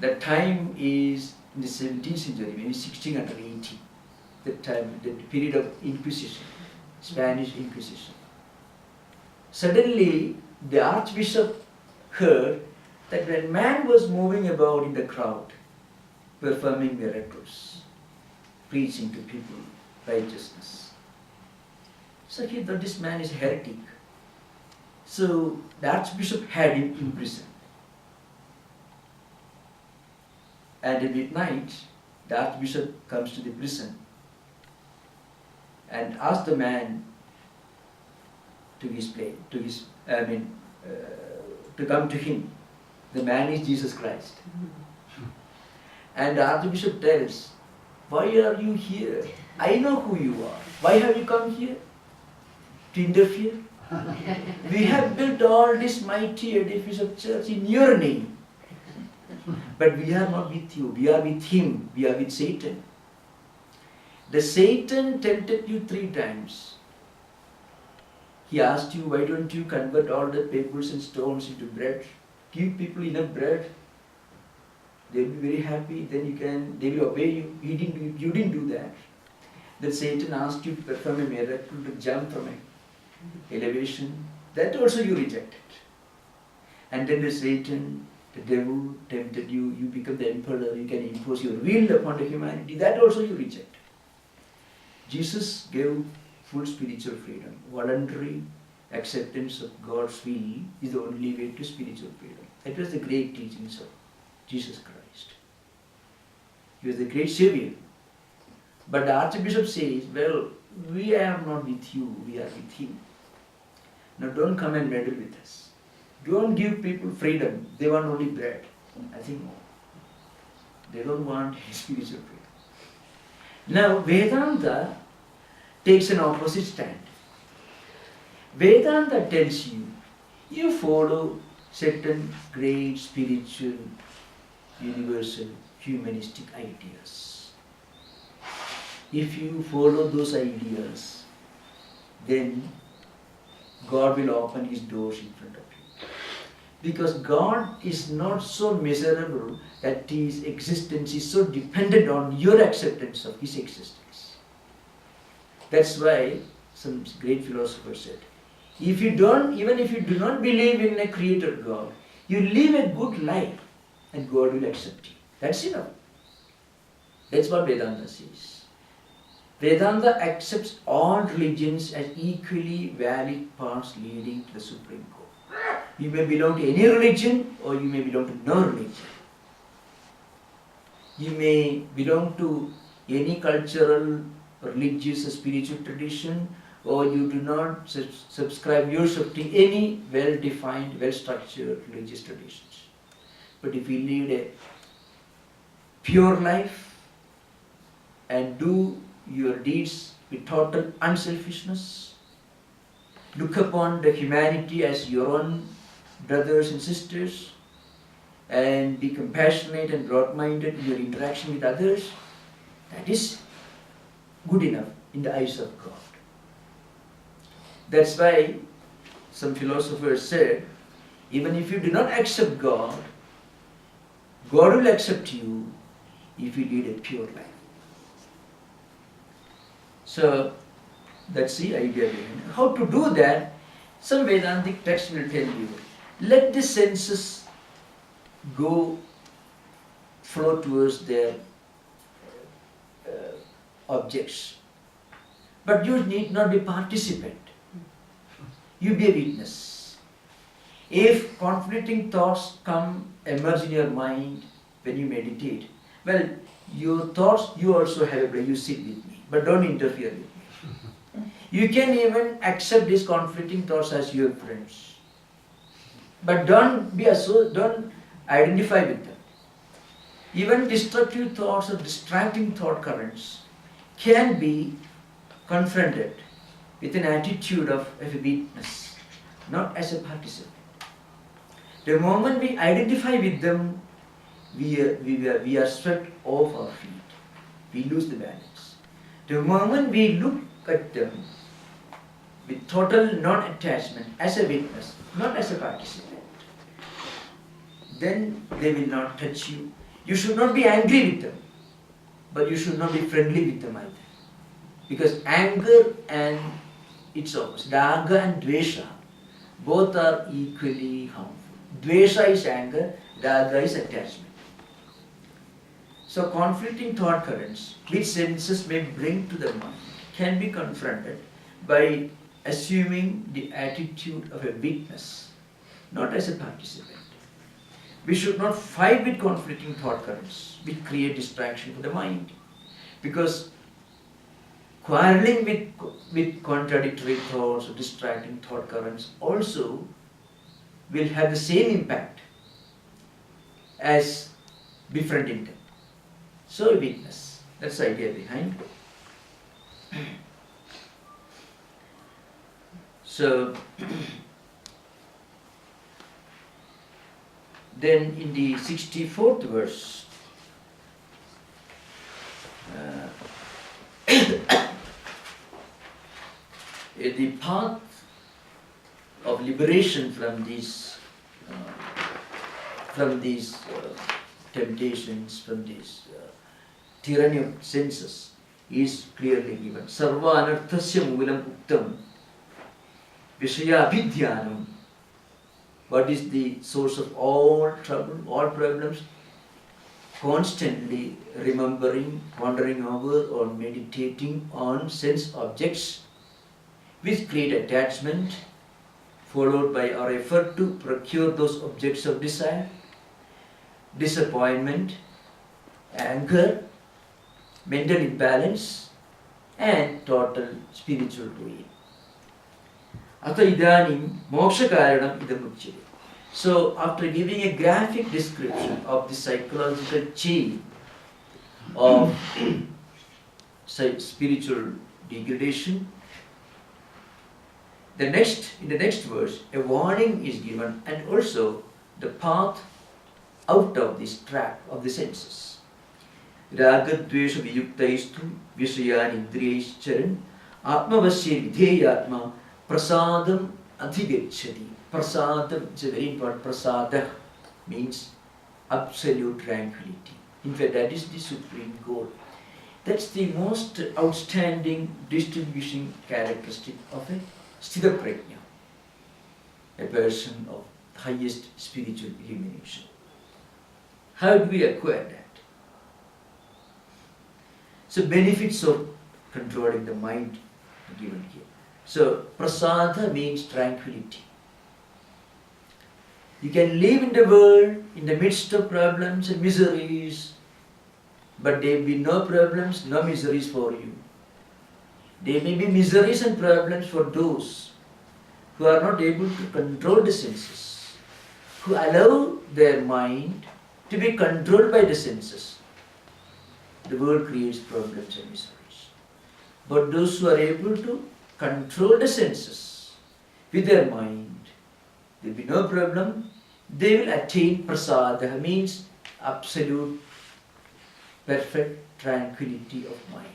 That time is in the 17th century, maybe 1680. That time, the period of Inquisition, Spanish Inquisition. Suddenly, the Archbishop heard that when man was moving about in the crowd, performing miracles, preaching to people righteousness. So he thought this man is heretic. So the Archbishop had him imprisoned. And at midnight, the Archbishop comes to the prison and asks the man to his place, to come to him. The man is Jesus Christ. And the Archbishop tells, why are you here? I know who you are. Why have you come here? To interfere? We have built all this mighty edifice of church in your name. But we are not with you. We are with him. We are with Satan. The Satan tempted you 3 times. He asked you, why don't you convert all the pebbles and stones into bread? Give people enough bread. They will be very happy, then they will obey you. You didn't do that. Then Satan asked you to perform a miracle, to jump from an elevation. That also you rejected. And then the Satan, the devil tempted you, you become the emperor, you can impose your will upon the humanity. That also you rejected. Jesus gave full spiritual freedom. Voluntary acceptance of God's will is the only way to spiritual freedom. That was the great teachings of Jesus Christ. He was the great Savior. But the Archbishop says, well, we are not with you, we are with him. Now don't come and meddle with us. Don't give people freedom. They want only bread. Nothing more. They don't want spiritual freedom. Now Vedanta takes an opposite stand. Vedanta tells you, you follow certain great spiritual, universal, humanistic ideas. If you follow those ideas, then God will open His doors in front of you. Because God is not so miserable that His existence is so dependent on your acceptance of His existence. That's why some great philosophers said, even if you do not believe in a creator God, you live a good life and God will accept you. That's enough. That's what Vedanta says. Vedanta accepts all religions as equally valid paths leading to the Supreme Court. You may belong to any religion or you may belong to no religion. You may belong to any cultural, religious or spiritual tradition, or you do not subscribe yourself to any well-defined, well-structured religious traditions. But if you lead a pure life and do your deeds with total unselfishness, look upon the humanity as your own brothers and sisters, and be compassionate and broad-minded in your interaction with others, that is good enough in the eyes of God. That's why some philosophers said, even if you do not accept God, God will accept you if you lead a pure life. So that's the idea behind it. How to do that? Some Vedantic text will tell you, let the senses flow towards their objects. But you need not be participant. You be a witness. If conflicting thoughts emerge in your mind when you meditate, well, your thoughts, you also have a brain, you sit with me, but don't interfere with me. You can even accept these conflicting thoughts as your friends, but don't identify with them. Even destructive thoughts or distracting thought currents can be confronted with an attitude of a witness, not as a participant. The moment we identify with them, we are swept off our feet. We lose the balance. The moment we look at them with total non-attachment as a witness, not as a participant, then they will not touch you. You should not be angry with them, but you should not be friendly with them either. Because anger and its opposite, raga and dvesha, both are equally harmful. Dvesha is anger, raga is attachment. So conflicting thought currents, which senses may bring to the mind, can be confronted by assuming the attitude of a witness, not as a participant. We should not fight with conflicting thought currents, which create distraction for the mind. Because quarreling with contradictory thoughts or distracting thought currents also will have the same impact as befriending them. So a witness. That's the idea behind it. So then in the 64th verse, the path of liberation from these temptations, from this tyranny of senses is clearly given. Sarva anarthasya moolam uktam vishaya abhidhyanam. What is the source of all trouble, all problems? Constantly remembering, pondering over or meditating on sense objects which create attachment, followed by our effort to procure those objects of desire, disappointment, anger, mental imbalance, and total spiritual ruin. Ata idanim moksha karanam idam uchyate. So, after giving a graphic description of the psychological chain of spiritual degradation, in the next verse, a warning is given and also the path out of this trap of the senses. Ragadvesha viyuktaistu vishayan indriyaicharan atmavasya vidheyatma prasadam adhigacchati. Prasadam is a very important. Prasada means absolute tranquility. In fact, that is the supreme goal. That's the most outstanding distinguishing characteristic of a Sthithaprajna, a person of highest spiritual illumination. How do we acquire that? So, benefits of controlling the mind are given here. So, prasada means tranquility. You can live in the world in the midst of problems and miseries, but there will be no problems, no miseries for you. There may be miseries and problems for those who are not able to control the senses, who allow their mind to be controlled by the senses. The world creates problems and miseries. But those who are able to control the senses with their mind, there will be no problem. They will attain prasada, means absolute, perfect tranquility of mind.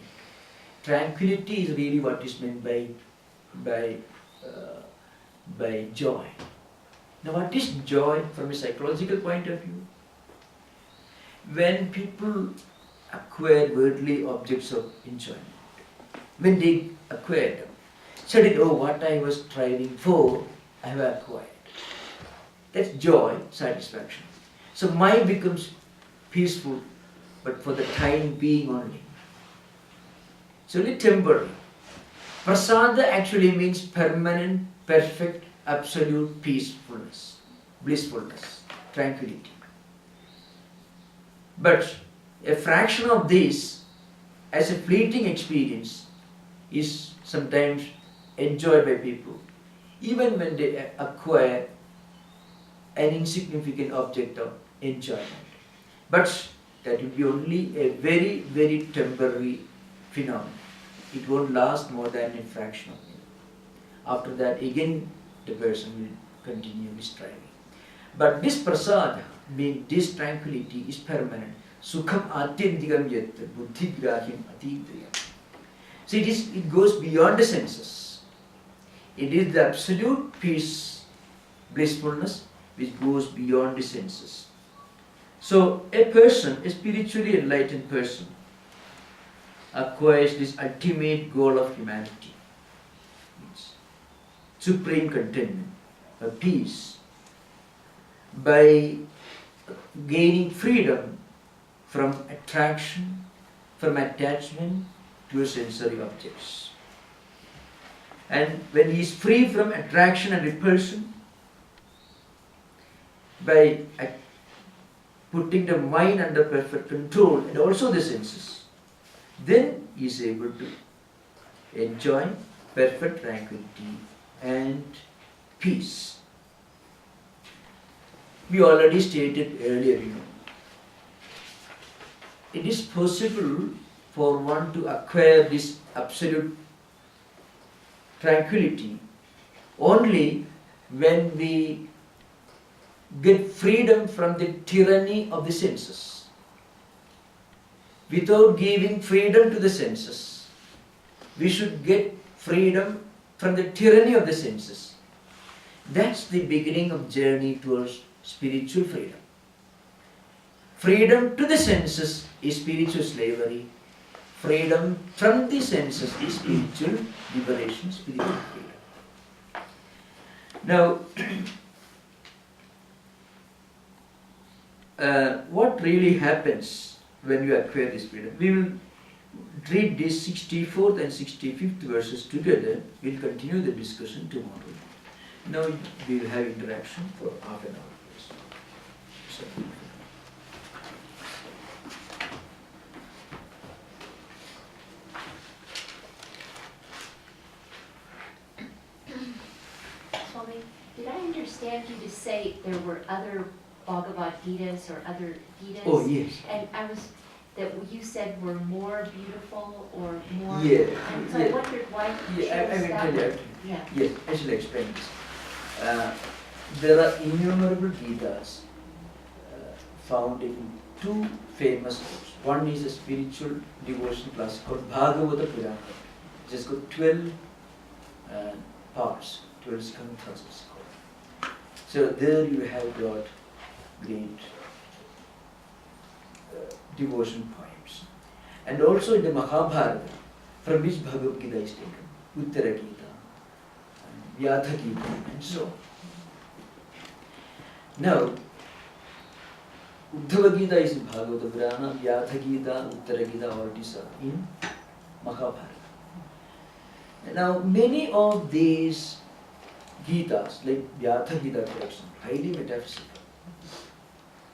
Tranquility is really what is meant by joy. Now, what is joy from a psychological point of view? When people acquire worldly objects of enjoyment, when they acquire them, suddenly, oh, what I was striving for, I have acquired. That's joy, satisfaction. So mind becomes peaceful, but for the time being only. It's only temporary. Prasada actually means permanent, perfect, absolute peacefulness, blissfulness, tranquility. But a fraction of this, as a fleeting experience, is sometimes enjoyed by people, even when they acquire an insignificant object of enjoyment. But that will be only a very, very temporary phenomenon. It won't last more than a fraction of a minute. After that, again, the person will continue striving. But this prasada, means this tranquility, is permanent. Sukham atyandikam yat buddhigrahim atidriyam. So it goes beyond the senses. It is the absolute peace, blissfulness, which goes beyond the senses. So a person, a spiritually enlightened person, acquires this ultimate goal of humanity, supreme contentment, a peace, by gaining freedom from attraction, from attachment to sensory objects. And when he is free from attraction and repulsion, by putting the mind under perfect control and also the senses, then he is able to enjoy perfect tranquility and peace. We already stated earlier, it is possible for one to acquire this absolute tranquility only when we get freedom from the tyranny of the senses. Without giving freedom to the senses, we should get freedom from the tyranny of the senses. That's the beginning of journey towards spiritual freedom. Freedom to the senses is spiritual slavery. Freedom from the senses is spiritual liberation, spiritual freedom. Now, what really happens when you acquire this freedom? We will read these 64th and 65th verses together. We will continue the discussion tomorrow. Now we will have interaction for half an hour. So, understand you to say there were other Bhagavad Gitas or other Gitas? Oh yes. And that you said were more beautiful or more... Yeah. And so I wondered why you chose I will that tell you. one. Yeah. Yes, I shall explain this. There are innumerable Gitas found in two famous books. One is a spiritual devotion class called Bhagavata Purana. It has got 12 parts, 12 skanthas it's called. So there you have got great devotion poems. And also in the Mahabharata, from which Bhagavad Gita is taken, Uttara Gita, Vyatha Gita, and so on. Now, Uddhava Gita is in Bhagavata Purana, Vyatha Gita, Uttara Gita, all these are in Mahabharata. Now, many of these Gitas, like Vyatha Gita, for example, highly metaphysical.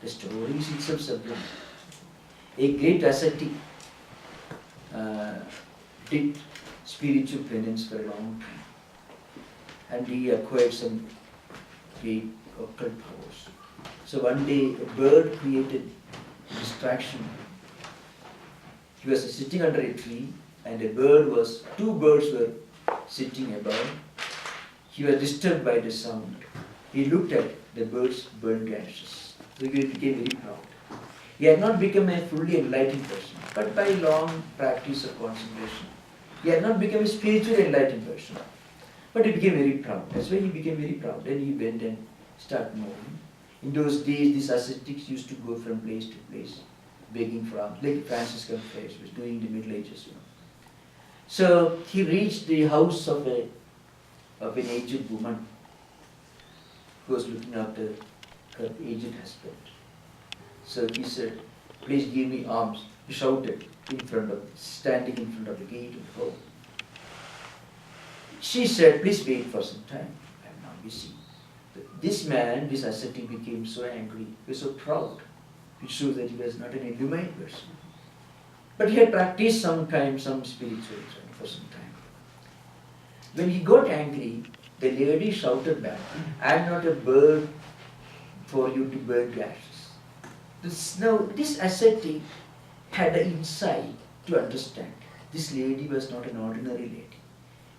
The stories itself sublime. A great ascetic did spiritual penance for a long time, and he acquired some great occult powers. So one day a bird created distraction. He was sitting under a tree, and two birds were sitting above. He was disturbed by the sound. He looked at the birds' burned ashes. So he became very proud. He had not become a fully enlightened person, but by long practice of concentration, he had not become a spiritually enlightened person, but he became very proud. That's why he became very proud. Then he went and started moving. In those days, these ascetics used to go from place to place, begging for alms, like Franciscan friars was doing in the Middle Ages. So he reached the house of an aged woman who was looking after her aged husband. So he said, "Please give me alms." He shouted standing in front of the gate of the home. She said, "Please wait for some time. I am now busy." This man, this ascetic, became so angry, he was so proud. It shows that he was not an illumined person. But he had practiced some spiritual training for some time. When he got angry, the lady shouted back, "I am not a bird for you to burn the ashes." This ascetic had the insight to understand this lady was not an ordinary lady.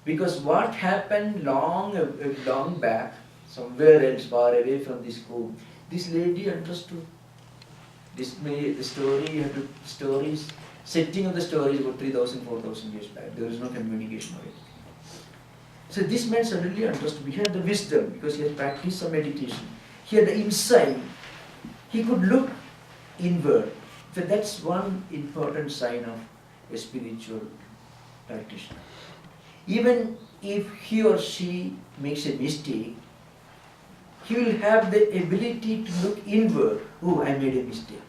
Because what happened long back, somewhere else far away from this home, this lady understood. Setting of the story is about 3,000, 4,000 years back. There was no communication or anything. So this man suddenly understood. He had the wisdom because he had practiced some meditation. He had the insight. He could look inward. So that's one important sign of a spiritual practitioner. Even if he or she makes a mistake, he will have the ability to look inward. "Oh, I made a mistake."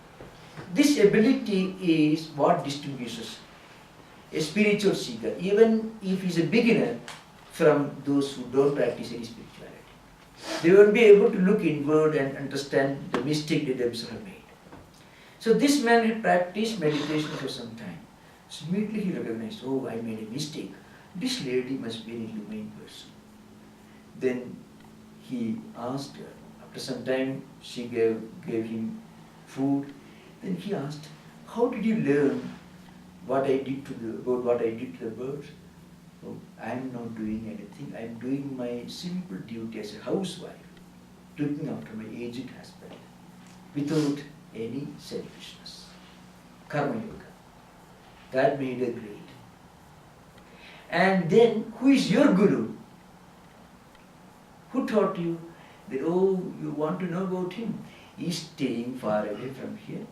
This ability is what distinguishes a spiritual seeker, even if he is a beginner, from those who don't practice any spirituality. They won't be able to look inward and understand the mistake they themselves have made. So this man had practiced meditation for some time. So immediately he recognized, "Oh, I made a mistake. This lady must be an illumined person." Then he asked her. After some time, she gave him food. Then he asked, "How did you learn about what I did to the birds?" "Oh, I am not doing anything. I am doing my simple duty as a housewife, looking after my aged husband, without any selfishness." Karma Yoga. That made her great. And then, who is your guru? Who taught you that, "Oh, you want to know about him? He's staying far away from here."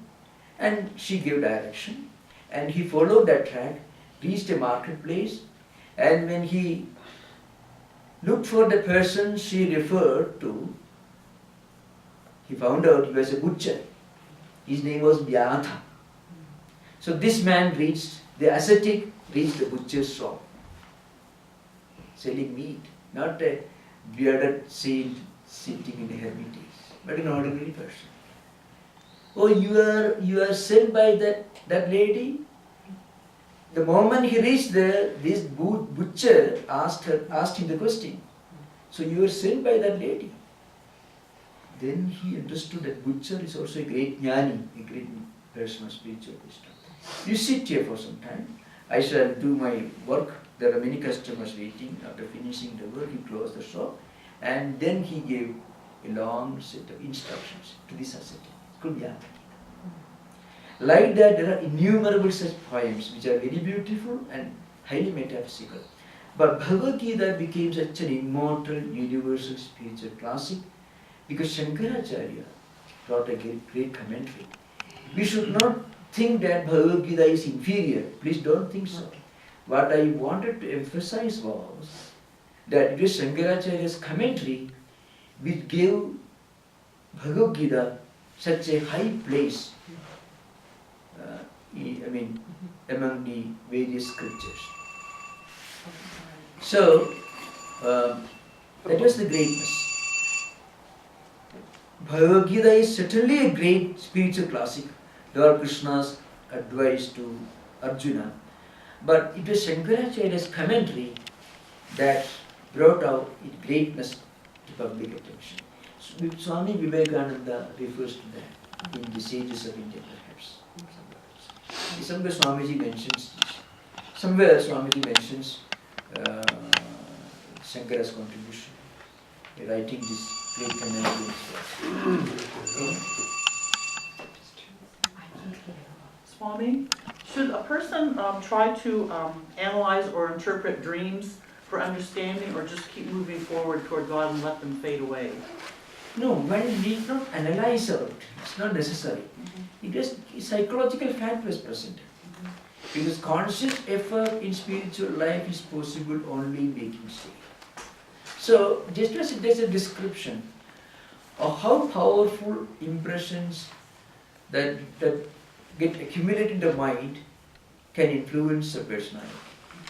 And she gave direction. And he followed that track, reached a marketplace. And when he looked for the person she referred to, he found out he was a butcher. His name was Vyatha. So this man the ascetic reached the butcher's shop, selling meat, not a bearded saint sitting in a hermitage, but an ordinary person. "Oh, you are sent by that lady?" The moment he reached there, this butcher asked him the question. "So you were sent by that lady?" then he understood that butcher is also a great jnani, a great person of spiritual wisdom. You sit here for some time. I shall do my work. There are many customers waiting. After finishing the work, he closed the shop, and then he gave a long set of instructions to this ascetic. It could be Advaita. Like that, there are innumerable such poems which are very beautiful and highly metaphysical. But Bhagavad Gita became such an immortal, universal spiritual classic because Shankaracharya wrote a great commentary. We should not think that Bhagavad Gita is inferior. Please don't think so. What I wanted to emphasize was that it was Shankaracharya's commentary which gave Bhagavad Gita such a high place among the various scriptures. So, that was the greatness. Bhagavad Gita is certainly a great spiritual classic, Lord Krishna's advice to Arjuna. But it was Shankaracharya's commentary that brought out its greatness to public attention. So, Swami Vivekananda refers to that in the Sages of India, perhaps. Somewhere Swamiji mentions this. Somewhere Swamiji mentions Shankara's contribution, writing this great commentary. Swami, should a person try to analyze or interpret dreams for understanding, or just keep moving forward toward God and let them fade away? No, one need not analyze out. It's not necessary. It is a psychological fact was present. Because conscious effort in spiritual life is possible only in making state. So, just as there's a description of how powerful impressions that get accumulated in the mind can influence a personality.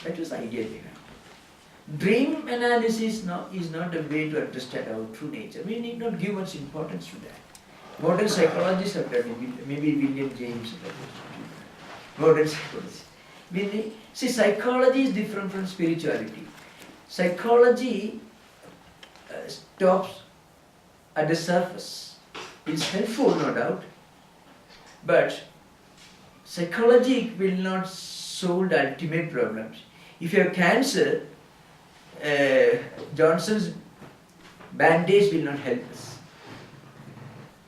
That was the idea behind it. Dream analysis is not a way to understand our true nature. We need not give much importance to that. Modern psychologists have done it, maybe William James have done it. Modern psychology. See, psychology is different from spirituality. Psychology stops at the surface. It's helpful, no doubt, but psychology will not solve the ultimate problems. If you have cancer, Johnson's bandage will not help us.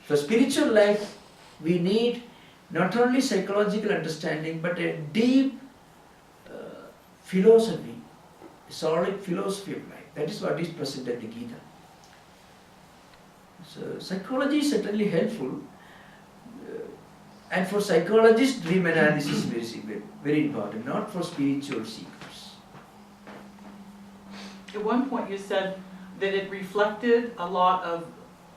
For spiritual life, we need not only psychological understanding, but a deep philosophy, a solid philosophy of life. That is what is present in the Gita. So psychology is certainly helpful, and for psychologists, dream analysis is very important, not for spiritual seekers. At one point you said that it reflected a lot of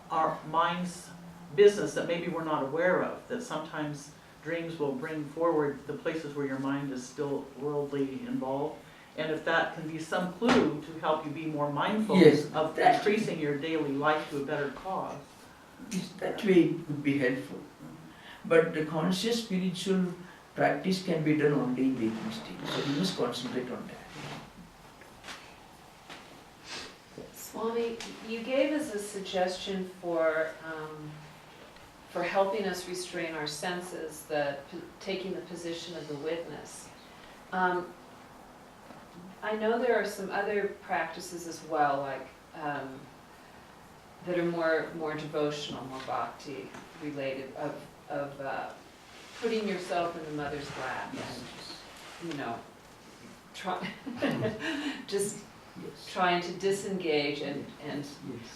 our mind's business that maybe we're not aware of, that sometimes dreams will bring forward the places where your mind is still worldly involved, and if that can be some clue to help you be more mindful of increasing your daily life to a better cause. That way it would be helpful. But the conscious spiritual practice can be done only in waking state, so we must concentrate on that. Swami, you gave us a suggestion for helping us restrain our senses, taking the position of the witness. I know there are some other practices as well, like that are more devotional, more bhakti related, of putting yourself in the mother's lap and, trying to disengage and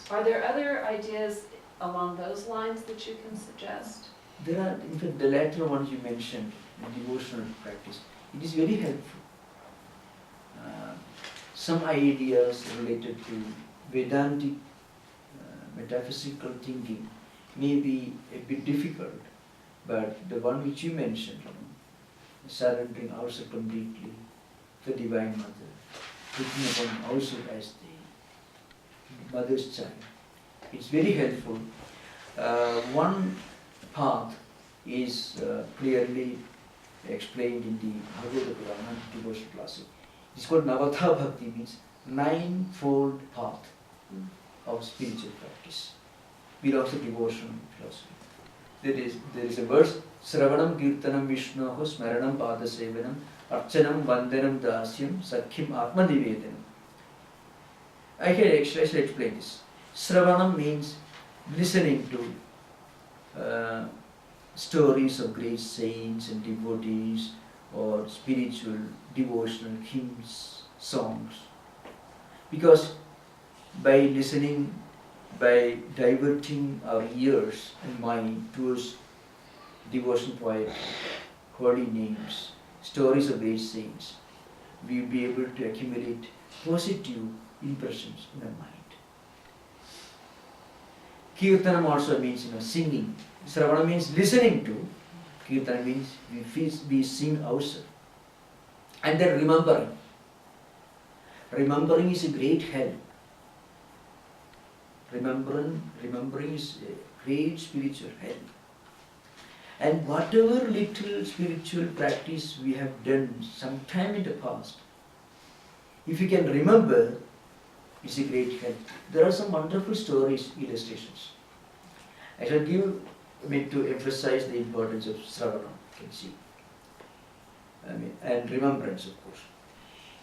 are there other ideas along those lines that you can suggest? There are, in fact, the latter ones you mentioned, the devotional practice, it is very helpful. Some ideas related to Vedantic metaphysical thinking may be a bit difficult, but the one which you mentioned, surrendering ourselves completely to the Divine Mother, looking upon ourselves as the mother's child, it's very helpful. One path is clearly explained in the Bhagavad Purana, devotional classic. It's called Navatha Bhakti, means ninefold path of spiritual practice. belongs to devotional philosophy. There is a verse, Sravanam Kirtanam Vishnoho Smaranam Padasevanam Archanam Vandanam Dasyam Sakhim Atma Nivedanam. I shall explain this. Sravanam means listening to stories of great saints and devotees, or spiritual, devotional hymns, songs. Because by listening, by diverting our ears and mind towards devotional poetry, holy names, stories of great saints, we will be able to accumulate positive impressions in our mind. Kirtanam also means singing. Sravana means listening to. Kirtana means we sing ourselves. And then remembering. Remembering is a great help. Remembering is a great spiritual help. And whatever little spiritual practice we have done sometime in the past, if you can remember, it's a great help. There are some wonderful stories, illustrations. I shall give to emphasize the importance of Sravana, you can see. And remembrance, of course.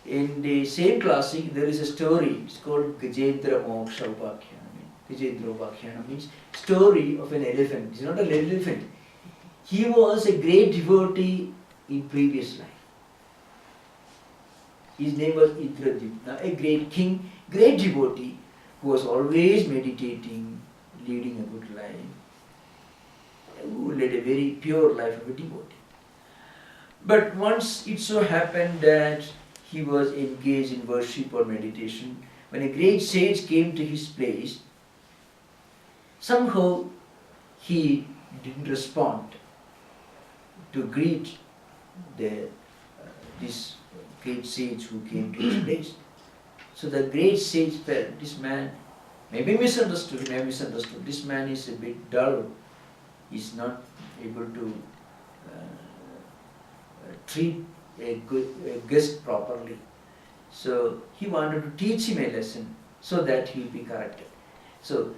In the same classic, there is a story, it's called Gajendra Moksha Upakhyana. Gajendra Upakhyana means story of an elephant. It's not an elephant. He was a great devotee in previous life. His name was Indrajit, a great king, great devotee who was always meditating, leading a good life, who led a very pure life of a devotee. But once it so happened that he was engaged in worship or meditation, when a great sage came to his place, somehow he didn't respond to greet this great sage who came to his place. So the great sage felt, this man maybe misunderstood, this man is a bit dull, he's not able to treat a guest properly. So he wanted to teach him a lesson so that he will be corrected. So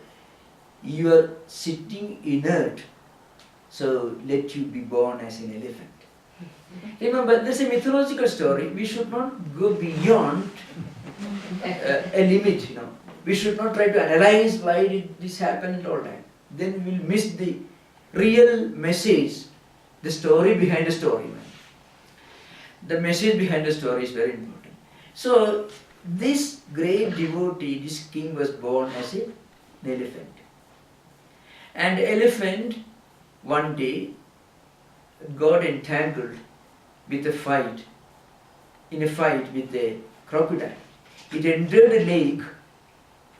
you are sitting inert, so let you be born as an elephant. Remember, this is a mythological story. We should not go beyond a limit, We should not try to analyze why did this happen and all that. Then we will miss the real message, the story behind the story. The message behind the story is very important. So this great devotee, this king, was born as an elephant. And the elephant one day got entangled with a fight with a crocodile. It entered the lake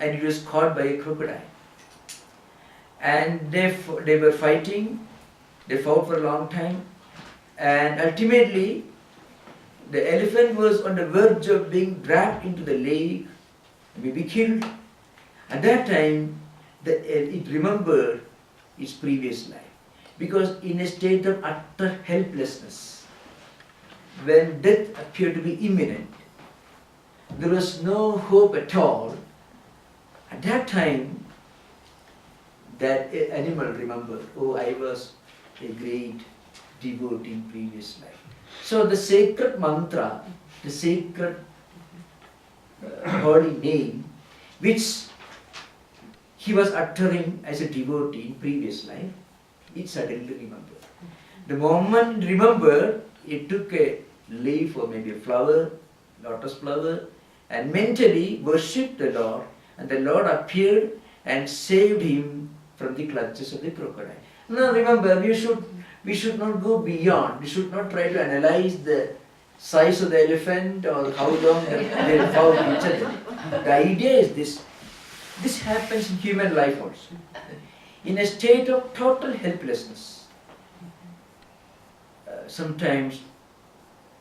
and it was caught by a crocodile. And they were fighting, they fought for a long time, and ultimately the elephant was on the verge of being dragged into the lake, maybe killed. At that time, it remembered its previous life. Because in a state of utter helplessness, when death appeared to be imminent, there was no hope at all. At that time, that animal remembered, oh, I was a great devotee in previous life. So the sacred mantra, the sacred holy name, which he was uttering as a devotee in previous life, it suddenly remembered. The moment it remembered, it took a leaf or maybe a flower, lotus flower, and mentally worshipped the Lord, and the Lord appeared and saved him from the clutches of the crocodile. Now remember, we should not go beyond, we should not try to analyze the size of the elephant or how long they fought each other. The idea is this. This happens in human life also. In a state of total helplessness, sometimes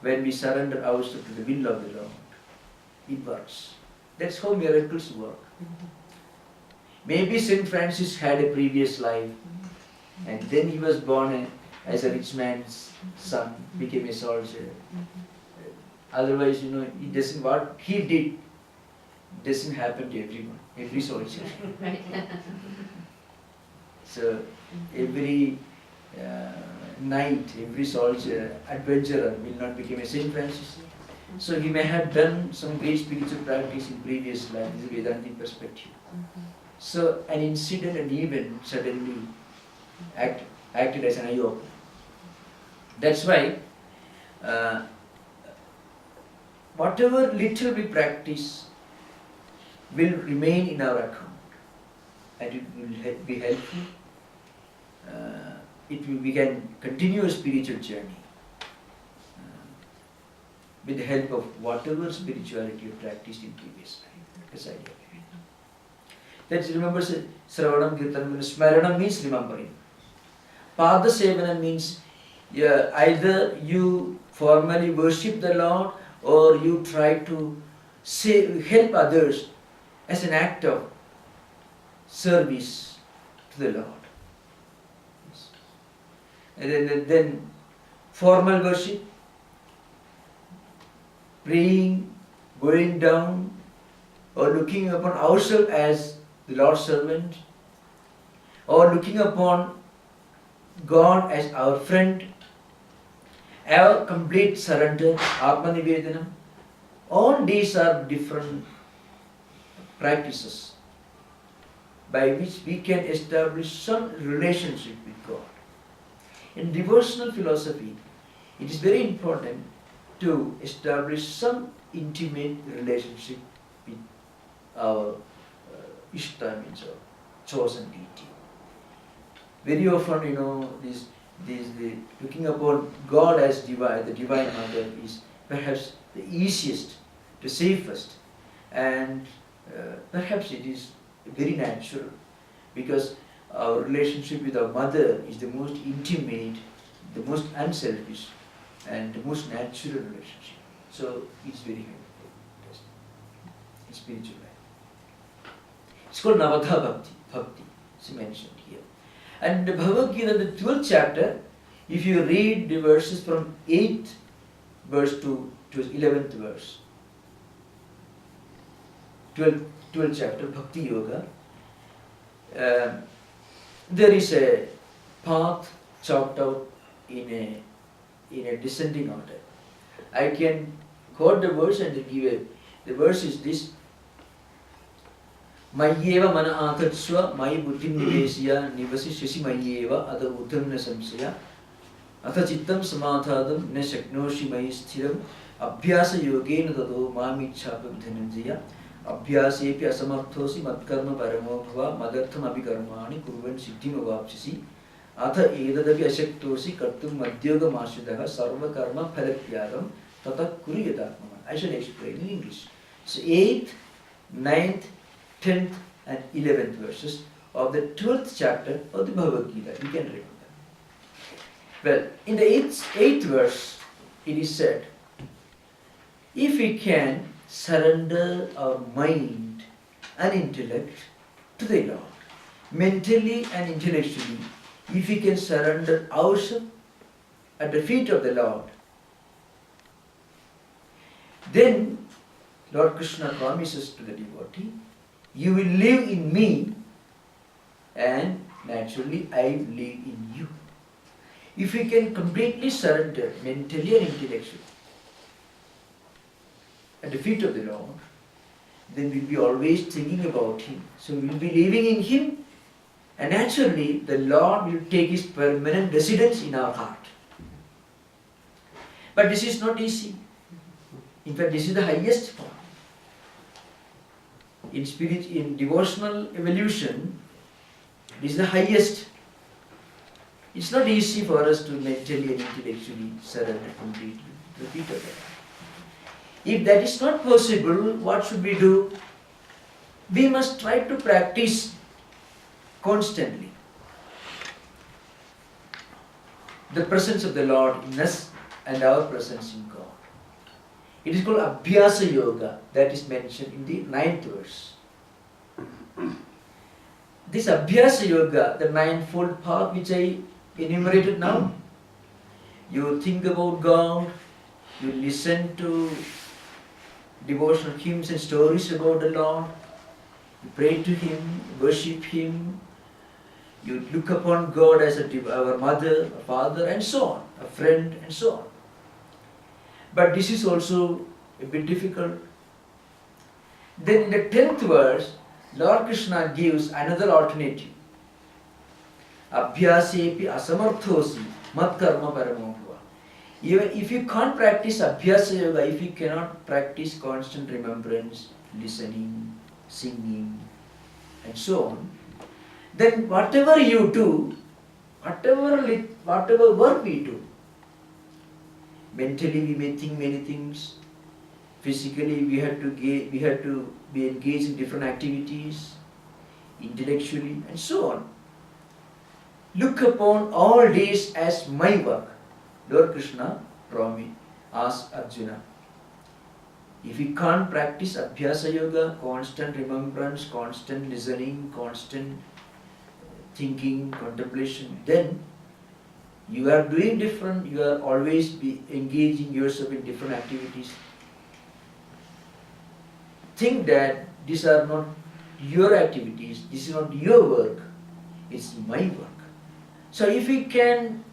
when we surrender ourselves to the will of the Lord, it works. That's how miracles work. Maybe St. Francis had a previous life, and then he was born as a rich man's son, became a soldier. Otherwise, it doesn't, what he did doesn't happen to everyone, every soldier. So every knight, every soldier, adventurer will not become a Saint Francis. So he may have done some great spiritual practice in previous life. This is Vedantic perspective. So an incident, an event suddenly acted as an eye-opener. That's why whatever little we practice will remain in our account, and it will be helpful. We can continue a spiritual journey with the help of whatever spirituality you practiced in previous life. That's the idea. Let's remember Sravanam Kirtanam. Smaranam means remembering. Pada Sevana means either you formally worship the Lord or you try to help others as an act of service to the Lord. And then formal worship, praying, going down, or looking upon ourselves as the Lord's servant, or looking upon God as our friend, our complete surrender, Atma Nivedanam. All these are different practices by which we can establish some relationship with God. In devotional philosophy, it is very important to establish some intimate relationship with our Ishta, means our chosen deity. Very often, the looking upon God as divine, the Divine Mother, is perhaps the easiest, the safest, and perhaps it is very natural, because our relationship with our mother is the most intimate, the most unselfish, and the most natural relationship. So it's very helpful in spiritual life. It's called Navadha Bhakti, it's mentioned here. And the Bhagavad Gita, the 12th chapter, if you read the verses from 8th verse to 11th verse, 12th chapter, Bhakti Yoga, there is a path chalked out in a descending order. I can quote the verse and the verse is this: Mayyeva mana atatsva mayi buddhim nivesya nivasi shesi mayyeva ada uddhamna samsaya atha chittam samadhadam ne shaknoshi mayi sthiram abhyasa yogena tado mamichhapa dhananjaya abhyasepi asamarthosi matkarma paramo bhava madartham abhikarmani kurvan siddhim avapsisi atha edadapi ashaktosi kartum madhyoga mashudaha sarva karma phalatyagam tata kuriyadatmana. I shall explain in English. So 8th, 9th, 10th and 11th verses of the 12th chapter of the Bhagavad Gita. You can read them. Well, in the 8th verse, it is said, if we can surrender our mind and intellect to the Lord, mentally and intellectually, if we can surrender ourselves at the feet of the Lord, then Lord Krishna promises to the devotee, you will live in me and naturally I will live in you. If we can completely surrender mentally and intellectually at the feet of the Lord, then we'll be always thinking about Him. So we'll be living in Him, and naturally the Lord will take His permanent residence in our heart. But this is not easy. In fact, this is the highest form. In devotional evolution, this is the highest. It's not easy for us to mentally and intellectually surrender completely to the feet of God. If that is not possible, what should we do? We must try to practice constantly the presence of the Lord in us and our presence in God. It is called Abhyasa Yoga, that is mentioned in the 9th verse. This Abhyasa Yoga, the ninefold path which I enumerated now, you think about God, you listen to devotional hymns and stories about the Lord, you pray to Him, worship Him, You look upon God as our mother, a father, and so on, a friend, and so on. But this is also a bit difficult. Then in the 10th verse, Lord Krishna gives another alternative. Abhyasepi asamarthosi mat karma paramo bhava. Even if you can't practice Abhyasa Yoga, if you cannot practice constant remembrance, listening, singing, and so on, then whatever you do, whatever work we do, mentally we may think many things, physically we have to be engaged in different activities, intellectually, and so on. Look upon all these as my work. Lord Krishna asked Arjuna, if you can't practice Abhyasa Yoga, constant remembrance, constant listening, constant thinking, contemplation, then you are doing different, you are always be engaging yourself in different activities. Think that these are not your activities, this is not your work, it's my work. So if we can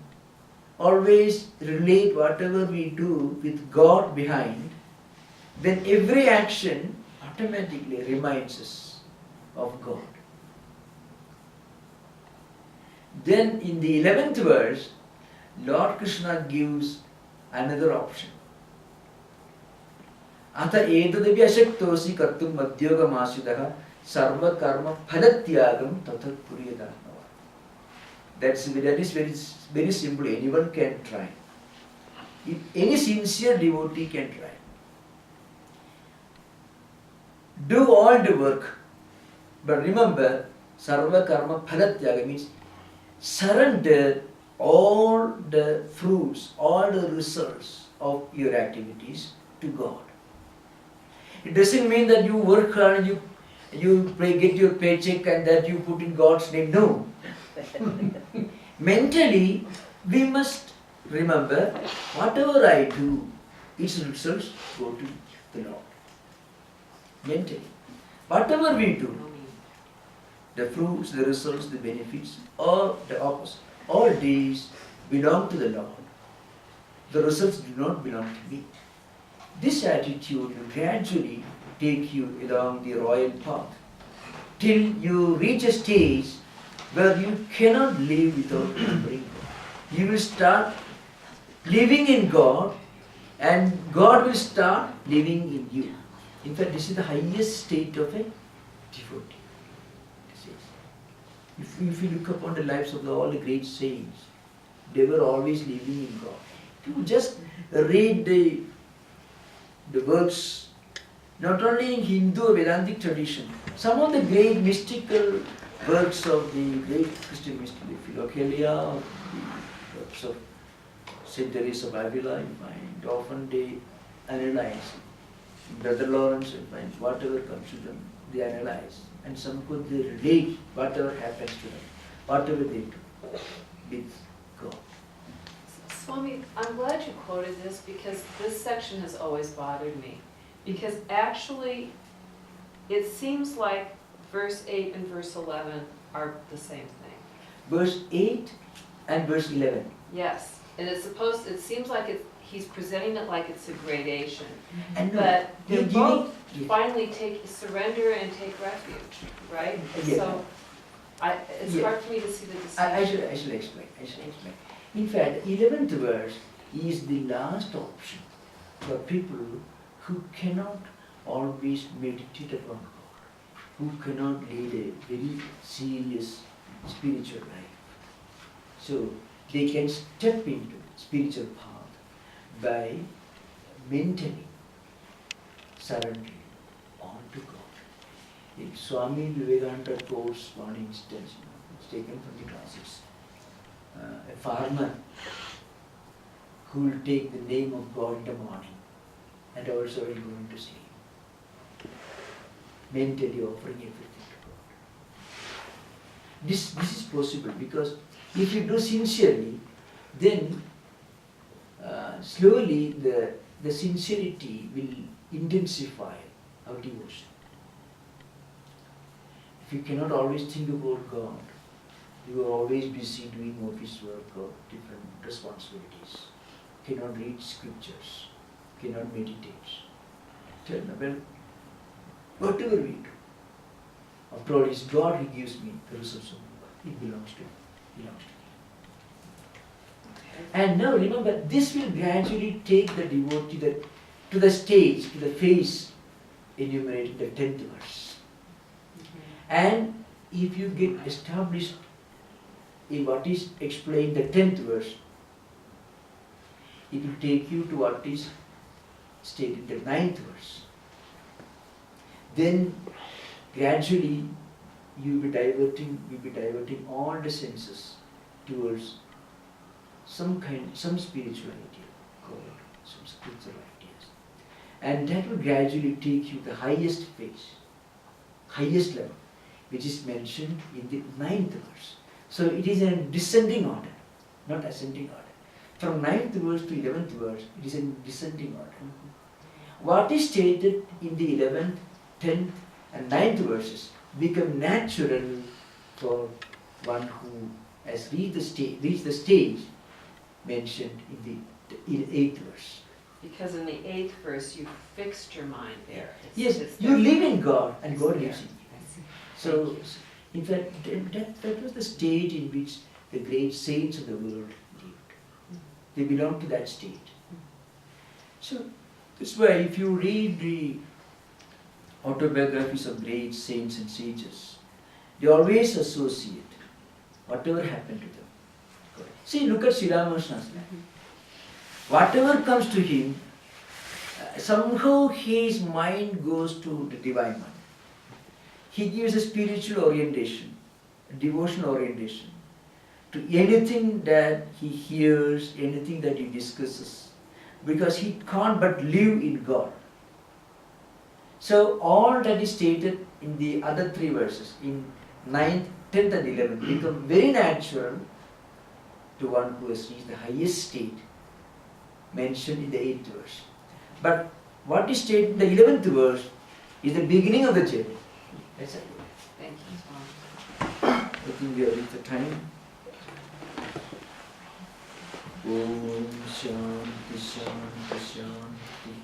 always relate whatever we do with God behind, then every action automatically reminds us of God. Then in the 11th verse, Lord Krishna gives another option. Atha edadevi ashaktosi kartum madhyogamasyudaha sarva karma phalatyagam Tota Puri. That is very simple. Anyone can try. If any sincere devotee can try. Do all the work, but remember, sarva karma phalatyaga means surrender all the fruits, all the results of your activities to God. It doesn't mean that you work hard and you get your paycheck and that you put in God's name. No. Mentally, we must remember, whatever I do, its results go to the Lord. Mentally. Whatever we do, the fruits, the results, the benefits, or the opposite, all these belong to the Lord. The results do not belong to me. This attitude will gradually take you along the royal path till you reach a stage where you cannot live without remembering God. You will start living in God and God will start living in you. In fact, this is the highest state of a devotee. If you look upon the lives of all the great saints, they were always living in God. You just read the works, not only in Hindu or Vedantic tradition, some of the great mystical works of the great Christian mystics, Philokalia, or the works of Saint Teresa of Avila, you find often they analyze. Brother Lawrence, you find whatever comes to them, they analyze. And some could they relate whatever happens to them, whatever they do with God. Swami, I'm glad you quoted this because this section has always bothered me. Because actually, it seems like verse 8 and verse 11 are the same thing. Verse 8 and verse 11. Yes, and it seems like he's presenting it like it's a gradation. And But they they're both giving- finally surrender and take refuge, right? Yeah. So, it's hard for me to see the distinction. I shall explain. In fact, 11th verse is the last option for people who cannot always meditate upon God, who cannot lead a very serious spiritual life. So they can step into spiritual path by mentally surrendering on to God. In Swami Vivekananda quotes one instance, it's taken from the classics. A farmer who will take the name of God in the morning and also will go into sleep, mentally offering everything to God. This is possible because if you do sincerely, then slowly the sincerity will intensify our devotion. If you cannot always think about God, You are always busy doing office work or different responsibilities. Cannot read scriptures, cannot meditate. Tell me, well, whatever we do, after all, it's God who gives me the results of my work. It belongs to Him. Belongs to Him. And now remember, this will gradually take the devotee to the stage, to the phase enumerated the 10th verse. And if you get established in what is explained the 10th verse, it will take you to what is stated in the 9th verse. Then gradually you will be diverting all the senses towards some spiritual idea, called some spiritual ideas. And that will gradually take you to the highest phase, highest level, which is mentioned in the 9th verse. So it is a descending order, not ascending order. From 9th verse to 11th verse, it is a descending order. What is stated in the 11th, 10th and 9th verses become natural for one who has reached the stage mentioned in the 8th verse. Because in the 8th verse, you fixed your mind there. Yes, you live in God and God lives in you. So, in fact, that was the stage in which the great saints of the world lived. They belong to that state. So, that's why if you read the autobiographies of great saints and sages, they always associate whatever happened to them. See, look at Sri Ramakrishna's life. Whatever comes to him, somehow his mind goes to the divine mind. He gives a spiritual orientation, a devotional orientation to anything that he hears, anything that he discusses, because he can't but live in God. So all that is stated in the other 3 verses, in 9th, 10th and 11th, become very natural to one who has reached the highest state mentioned in the 8th verse. But what is stated in the 11th verse is the beginning of the journey. That's it. Thank you, Swami. I think we have reached the time. Om Shanti Shanti Shanti.